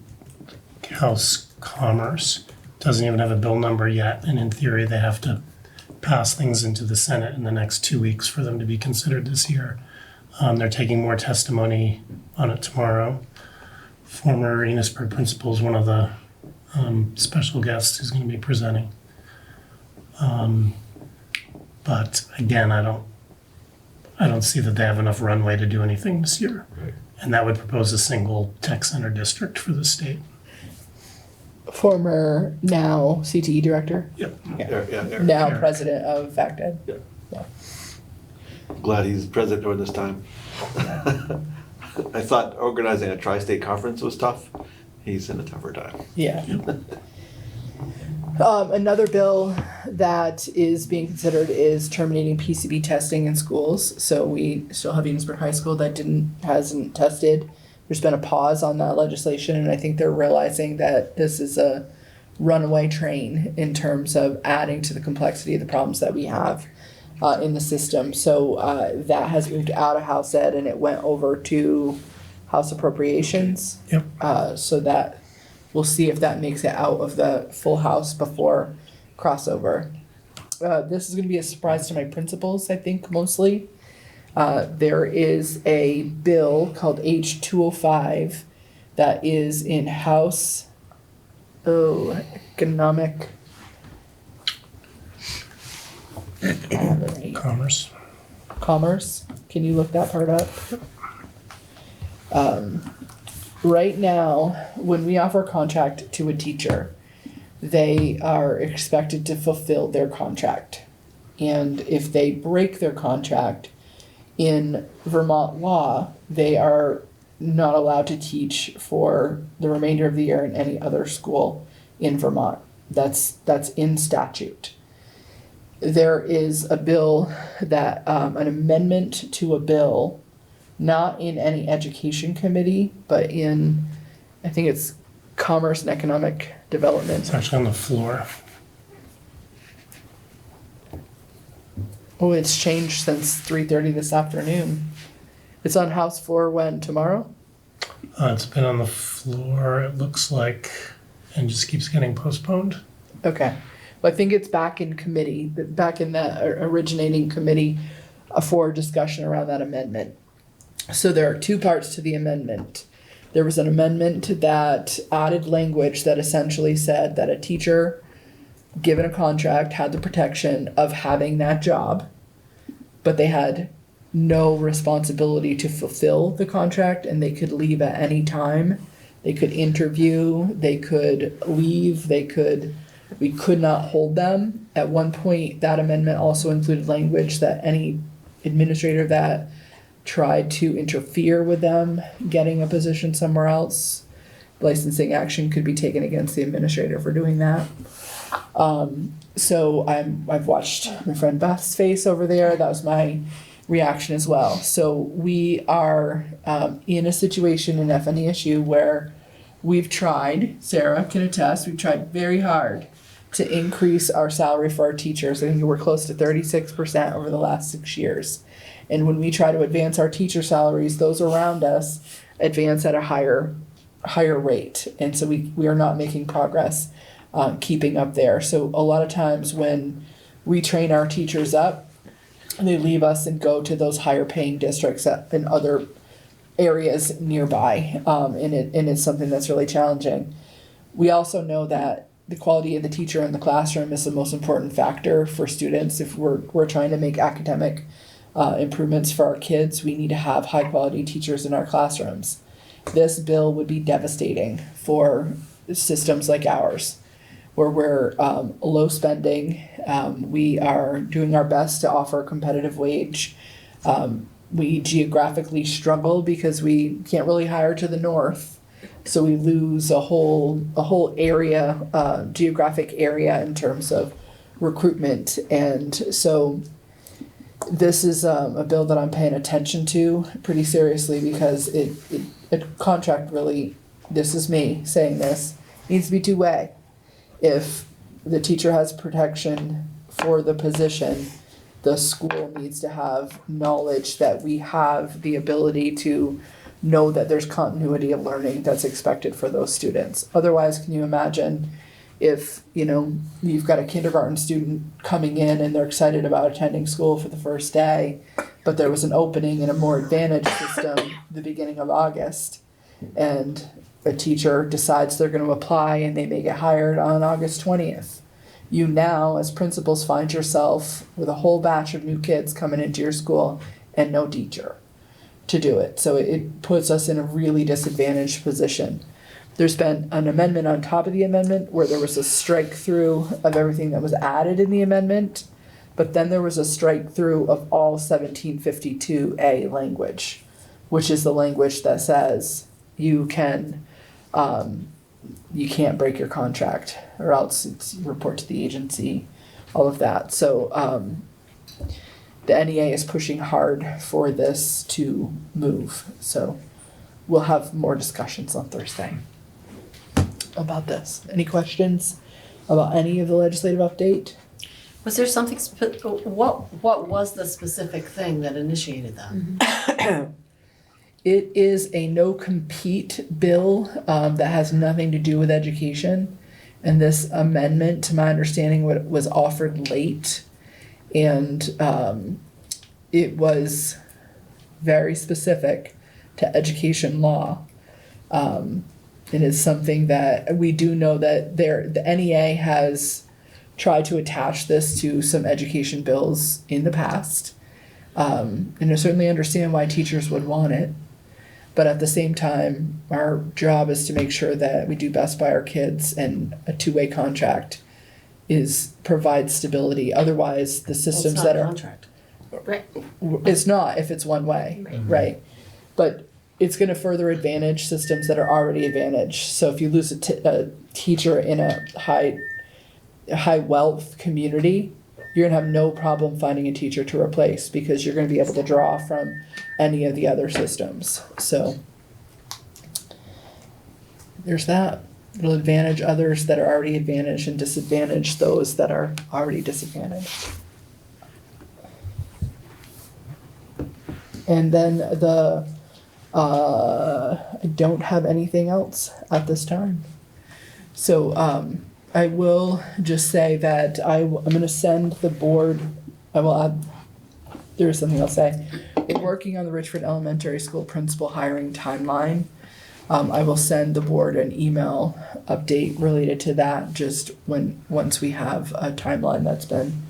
H: House Commerce. Doesn't even have a bill number yet, and in theory, they have to pass things into the Senate in the next 2 weeks for them to be considered this year. They're taking more testimony on it tomorrow. Former Enosburg principal is one of the special guests who's going to be presenting. But again, I don't see that they have enough runway to do anything this year.
Q: Right.
H: And that would propose a single tech center district for the state.
A: Former, now CTE director,
H: Yep.
Q: Yeah.
A: now
H: Eric.
A: president of VacDed.
Q: Glad he's president during this time. I thought organizing a tri-state conference was tough. He's in a tougher time.
A: Yeah. Another bill that is being considered is terminating PCB testing in schools. So we still have Enosburg High School that hasn't tested. There's been a pause on that legislation, and I think they're realizing that this is a runaway train in terms of adding to the complexity of the problems that we have in the system. So that has moved out of House Ed and it went over to House Appropriations.
H: Yep.
A: So that we'll see if that makes it out of the full House before crossover. This is going to be a surprise to my principals, I think, mostly. There is a bill called H205 that is in House Economic Commerce. Can you look that part up? Right now, when we offer a contract to a teacher, they are expected to fulfill their contract. And if they break their contract, in Vermont law, they are not allowed to teach for the remainder of the year in any other school in Vermont. That's in statute. There is a bill that, an amendment to a bill, not in any education committee, but in, I think it's Commerce and Economic Development.
H: It's actually on the floor.
A: Oh, it's changed since 3:30 this afternoon. It's on House floor when, tomorrow?
H: It's been on the floor, it looks like, and just keeps getting postponed.
A: Okay. Well, I think it's back in committee, back in the originating committee for discussion around that amendment. So there are two parts to the amendment. There was an amendment that added language that essentially said that a teacher given a contract had the protection of having that job, but they had no responsibility to fulfill the contract and they could leave at any time. They could interview, they could leave, we could not hold them. At one point, that amendment also included language that any administrator that tried to interfere with them getting a position somewhere else, licensing action could be taken against the administrator for doing that. So I've watched my friend Beth's face over there. That was my reaction as well. So we are in a situation in FNESU where we've tried, Sarah can attest, we've tried very hard to increase our salary for our teachers. I think we're close to 36% over the last 6 years. And when we try to advance our teacher salaries, those around us advance at a higher rate. And so we are not making progress keeping up there. So a lot of times when we train our teachers up, they leave us and go to those higher paying districts in other areas nearby. And it's something that's really challenging. We also know that the quality of the teacher in the classroom is the most important factor for students. If we're trying to make academic improvements for our kids, we need to have high quality teachers in our classrooms. This bill would be devastating for systems like ours, where we're low spending. We are doing our best to offer a competitive wage. We geographically struggle because we can't really hire to the north. So we lose a whole area, geographic area in terms of recruitment. And so this is a bill that I'm paying attention to pretty seriously because a contract really, this is me saying this, needs to be two-way. If the teacher has protection for the position, the school needs to have knowledge that we have the ability to know that there's continuity of learning that's expected for those students. Otherwise, can you imagine if, you've got a kindergarten student coming in and they're excited about attending school for the first day, but there was an opening in a more advantaged system the beginning of August, and a teacher decides they're going to apply and they may get hired on August 20th. You now, as principals, find yourself with a whole batch of new kids coming into your school and no teacher to do it. So it puts us in a really disadvantaged position. There's been an amendment on top of the amendment where there was a strike through of everything that was added in the amendment, but then there was a strike through of all 1752A language, which is the language that says you can't break your contract or else it's report to the agency, all of that. So the NEA is pushing hard for this to move. So we'll have more discussions on Thursday about this. Any questions about any of the legislative update?
O: Was there something, what was the specific thing that initiated that?
A: It is a no-compete bill that has nothing to do with education. And this amendment, to my understanding, was offered late. And it was very specific to education law. It is something that we do know that the NEA has tried to attach this to some education bills in the past. And I certainly understand why teachers would want it. But at the same time, our job is to make sure that we do best by our kids, and a two-way contract provides stability. Otherwise, the systems that are
O: contract. Right.
A: It's not if it's one way, right? But it's going to further advantage systems that are already advantaged. So if you lose a teacher in a high wealth community, you're going to have no problem finding a teacher to replace because you're going to be able to draw from any of the other systems. So there's that. It'll advantage others that are already advantaged and disadvantage those that are already disadvantaged. And then I don't have anything else at this time. So I will just say that I'm going to send the board, there's something I'll say. We're working on the Richford Elementary School principal hiring timeline. I will send the board an email update related to that just once we have a timeline that's been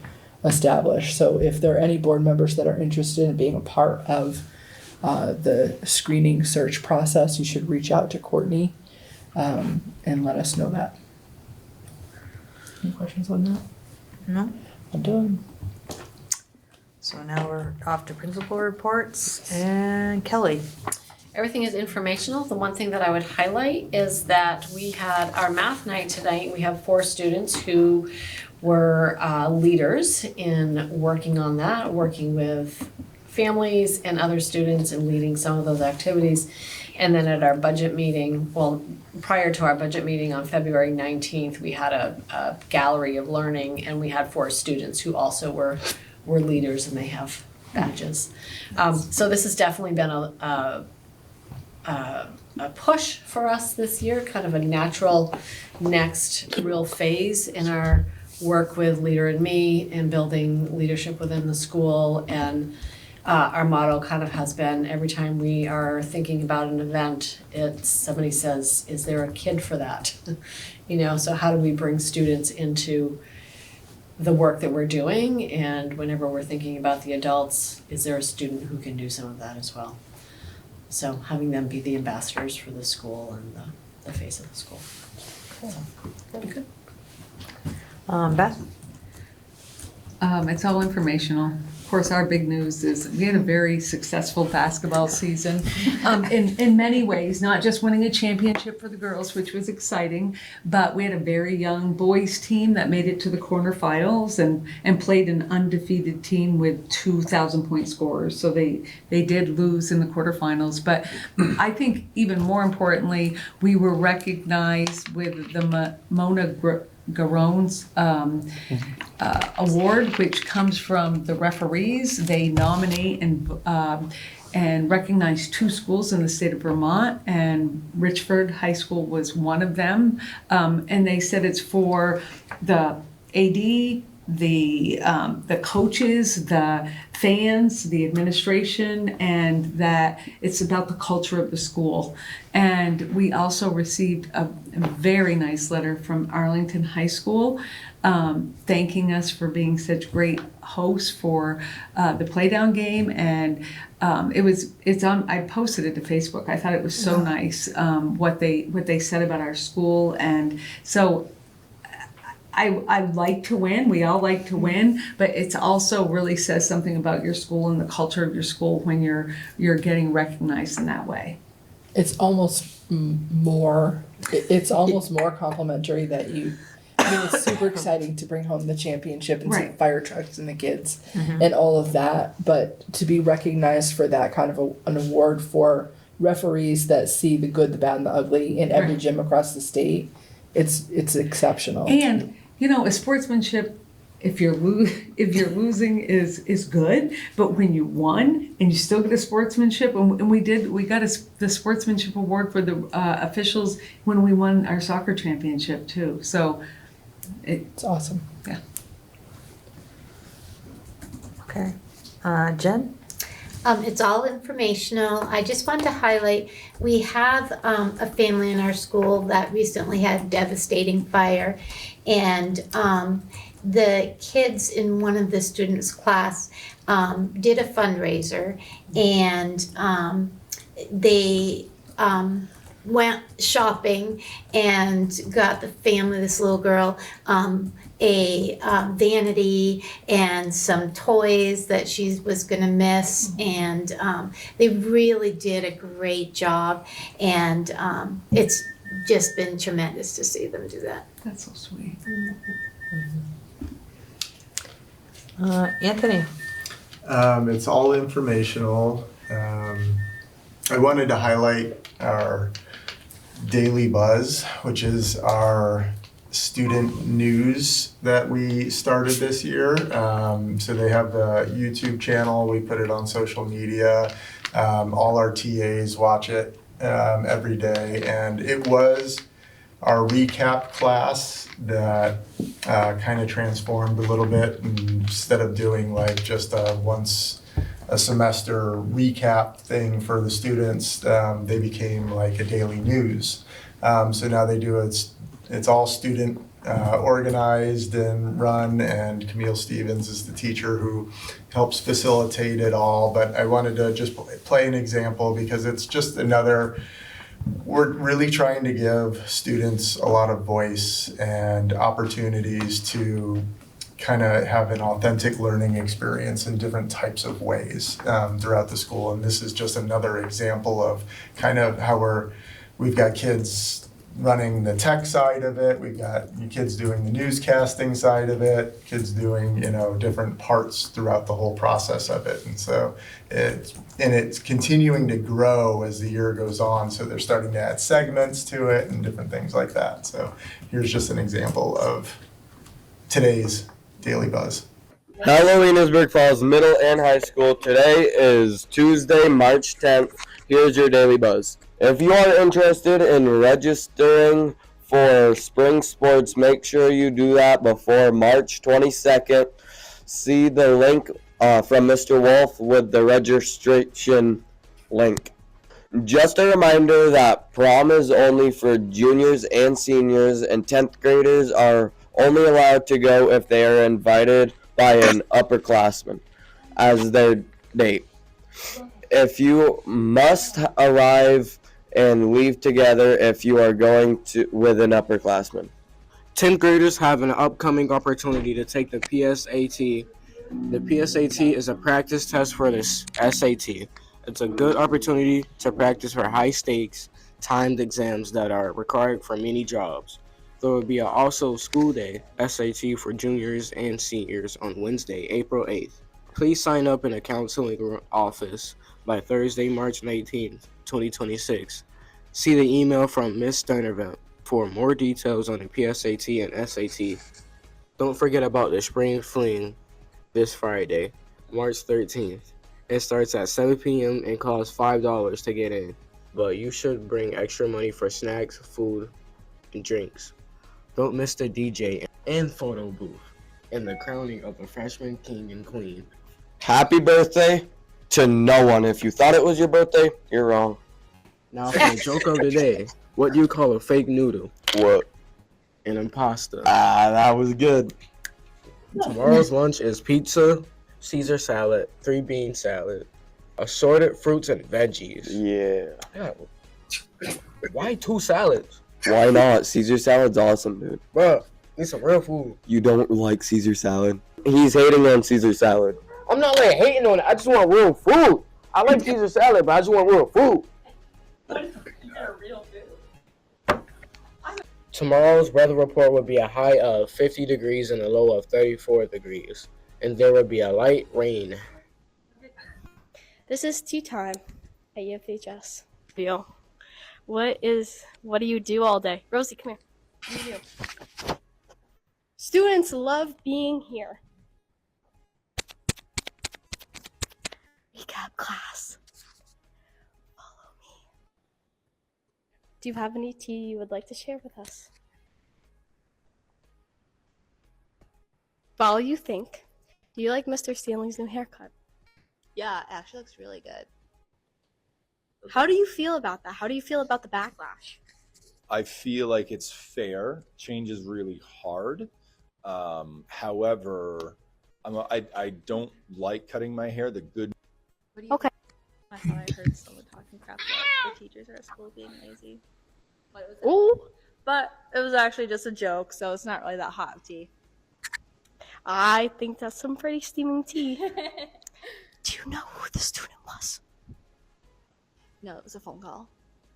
A: established. So if there are any board members that are interested in being a part of the screening search process, you should reach out to Courtney and let us know that. Any questions on that?
D: No.
A: I'm done.
D: So now we're off to principal reports, and Kelly.
O: Everything is informational. The one thing that I would highlight is that we had our math night tonight. We have 4 students who were leaders in working on that, working with families and other students and leading some of those activities. And then at our budget meeting, prior to our budget meeting on February 19th, we had a gallery of learning, and we had 4 students who also were leaders, and they have badges. So this has definitely been a push for us this year, kind of a natural next real phase in our work with Leader in Me and building leadership within the school. And our motto kind of has been, every time we are thinking about an event, somebody says, is there a kid for that? So how do we bring students into the work that we're doing? And whenever we're thinking about the adults, is there a student who can do some of that as well? So having them be the ambassadors for the school and the face of the school. So,
D: Beth?
R: It's all informational. course, our big news is we had a very successful basketball season in many ways, not just winning a championship for the girls, which was exciting, but we had a very young boys team that made it to the quarterfinals and played an undefeated team with 2,000-point scorers. So they did lose in the quarterfinals. But I think even more importantly, we were recognized with the Mona Garone's award, which comes from the referees. They nominate and recognize 2 schools in the state of Vermont, and Richford High School was one of them. And they said it's for the AD, the coaches, the fans, the administration, and that it's about the culture of the school. And we also received a very nice letter from Arlington High School thanking us for being such great hosts for the playdown game. And I posted it to Facebook. I thought it was so nice what they said about our school. And so I like to win. We all like to win, but it's also really says something about your school and the culture of your school when you're getting recognized in that way.
A: It's almost more complimentary that you. I mean, it's super exciting to bring home the championship and see the fire trucks and the kids and all of that, but to be recognized for that kind of an award for referees that see the good, the bad, and the ugly in every gym across the state, it's exceptional.
R: And a sportsmanship, if you're losing is good, but when you won and you still get a sportsmanship, and we got the sportsmanship award for the officials when we won our soccer championship too. So
A: it's awesome.
R: Yeah.
D: Okay. Jen?
P: It's all informational. I just want to highlight, we have a family in our school that recently had devastating fire, and the kids in one of the students' class did a fundraiser, and they went shopping and got the family, this little girl, a vanity and some toys that she was going to miss, and they really did a great job, and it's just been tremendous to see them do that.
R: That's so sweet.
D: Anthony?
J: It's all informational. I wanted to highlight our Daily Buzz, which is our student news that we started this year. So they have the YouTube channel. We put it on social media. All our TAs watch it every day. And it was our recap class that kind of transformed a little bit. And instead of doing like just a once a semester recap thing for the students, they became like a daily news. So now they do it's all student organized and run, and Camille Stevens is the teacher who helps facilitate it all. But I wanted to just play an example because it's just we're really trying to give students a lot of voice and opportunities to kind of have an authentic learning experience in different types of ways throughout the school. And this is just another example of kind of how we've got kids running the tech side of it, we've got kids doing the newscasting side of it, kids doing, different parts throughout the whole process of it. And so it's continuing to grow as the year goes on. So they're starting to add segments to it and different things like that. So here's just an example of today's Daily Buzz.
S: Hello, Enosburg Falls Middle and High School. Today is Tuesday, March 10th. Here's your Daily Buzz. If you are interested in registering for spring sports, make sure you do that before March 22nd. See the link from Mr. Wolf with the registration link. Just a reminder that prom is only for juniors and seniors, and 10th graders are only allowed to go if they are invited by an upperclassman as their date. If you must arrive and leave together if you are going with an upperclassman.
T: 10th graders have an upcoming opportunity to take the PSAT
S: The PSAT is a practice test for the SAT. It's a good opportunity to practice for high stakes, timed exams that are required for many jobs. There will be also school day SAT for juniors and seniors on Wednesday, April 8th. Please sign up in a counseling office by Thursday, March 19th, 2026. See the email from Ms. Sternervent for more details on the PSAT and SAT. Don't forget about the Spring Fling this Friday, March 13th. It starts at 7 p.m. and costs $5 to get in, but you should bring extra money for snacks, food, and drinks. Don't miss the DJ and photo booth and the crowning of a freshman king and queen. Happy birthday to no one. If you thought it was your birthday, you're wrong. Now for the joke of the day. What do you call a fake noodle? What? An imposter. That was good. Tomorrow's lunch is pizza, Caesar salad, 3-bean salad, assorted fruits and veggies. Yeah. Why 2 salads? Why not? Caesar salad's awesome, dude. Bruh, need some real food. You don't like Caesar salad? He's hating on Caesar salad. I'm not like hating on it. I just want real food. I like Caesar salad, but I just want real food. Tomorrow's weather report will be a high of 50 degrees and a low of 34 degrees, and there will be a light rain.
T: This is tea time at UFHS. What do you do all day? Rosie, come here. What do you do? Students love being here. Recap class. Follow me. Do you have any tea you would like to share with us? While you think, do you like Mr. Stanley's new haircut?
U: Yeah, it actually looks really good.
T: How do you feel about that? How do you feel about the backlash?
V: I feel like it's fair. Change is really hard. However, I don't like cutting my hair.
T: Okay.
U: I thought I heard someone talking crap about the teachers at school being lazy. What was it?
T: Ooh.
U: But it was actually just a joke, so it's not really that hot of tea.
T: I think that's some pretty steaming tea. Do you know who the student was?
U: No, it was a phone call.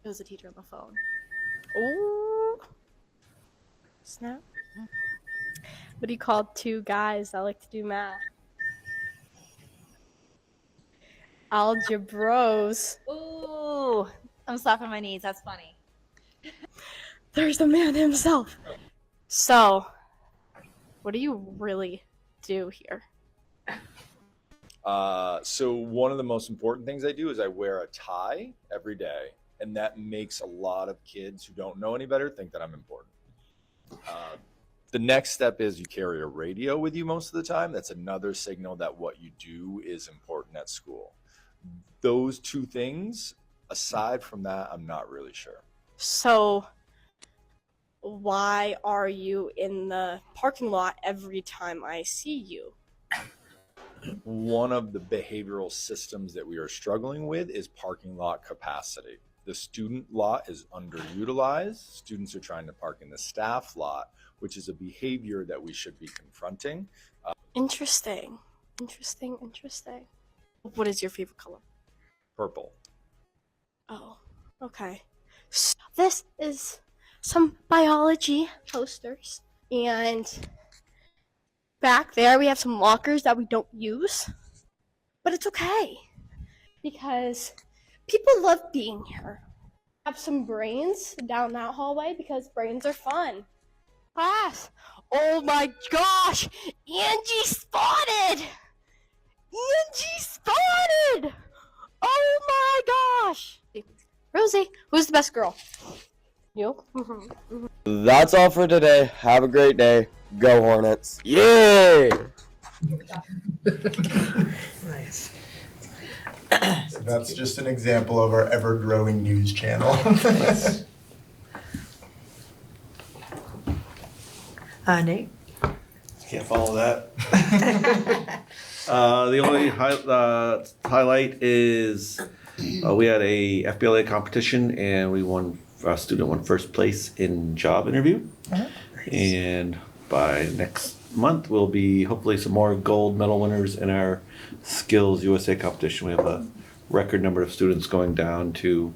U: It was a teacher on the phone.
T: Ooh. Snap. What do you call 2 guys that like to do math? Algebros.
U: Ooh, I'm slapping my knees. That's funny.
T: There's the man himself. So, what do you really do here?
V: So one of the most important things I do is I wear a tie every day, and that makes a lot of kids who don't know any better think that I'm important. The next step is you carry a radio with you most of the time. That's another signal that what you do is important at school. Those 2 things, aside from that, I'm not really sure.
T: So, why are you in the parking lot every time I see you?
V: One of the behavioral systems that we are struggling with is parking lot capacity. The student lot is underutilized. Students are trying to park in the staff lot, which is a behavior that we should be confronting.
T: Interesting. What is your favorite color?
V: Purple.
T: Oh, okay. So this is some biology posters. And back there we have some lockers that we don't use. But it's okay. Because people love being here. Have some brains down that hallway because brains are fun. Class. Oh my gosh! Angie spotted! Oh my gosh! Rosie, who's the best girl? You?
S: That's all for today. Have a great day. Go Hornets. Yeah!
A: Nice.
J: So that's just an example of our ever-growing news channel.
W: Nate?
Q: Can't follow that. The only highlight is we had a FBLA competition and we won. Our student won first place in job interview. Nice. And by next month will be hopefully some more gold medal winners in our Skills USA competition. We have a record number of students going down to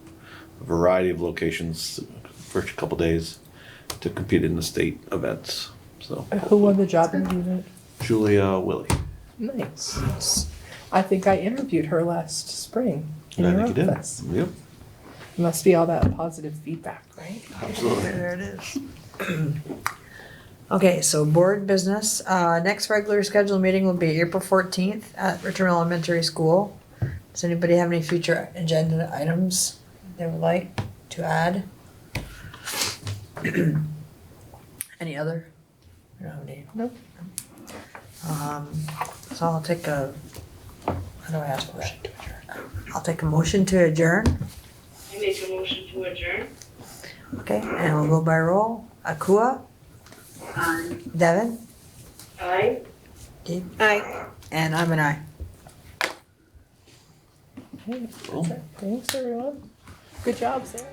Q: a variety of locations first couple days to compete in the state events. So
A: Who won the job interview?
Q: Julia Willie.
A: Nice. I think I interviewed her last spring in
Q: I
A: your
Q: think you did.
A: office.
Q: Yep.
A: It must be all that positive feedback, right?
Q: Absolutely.
D: There it is. Okay, so board business. Next regular scheduled meeting will be April 14th at Richmond Elementary School. Does anybody have any future agenda items they would like to add? Any other? I don't have any.
A: Nope.
D: So I'll take a, how do I ask for that? I'll take a motion to adjourn.
F: I make a motion to adjourn.
D: Okay, and we'll go by roll. Akua?
F: Aye.
D: Devin?
F: Aye.
D: Dee?
T: Aye.
D: And I'm an aye.
A: Thanks, everyone. Good job, Sarah.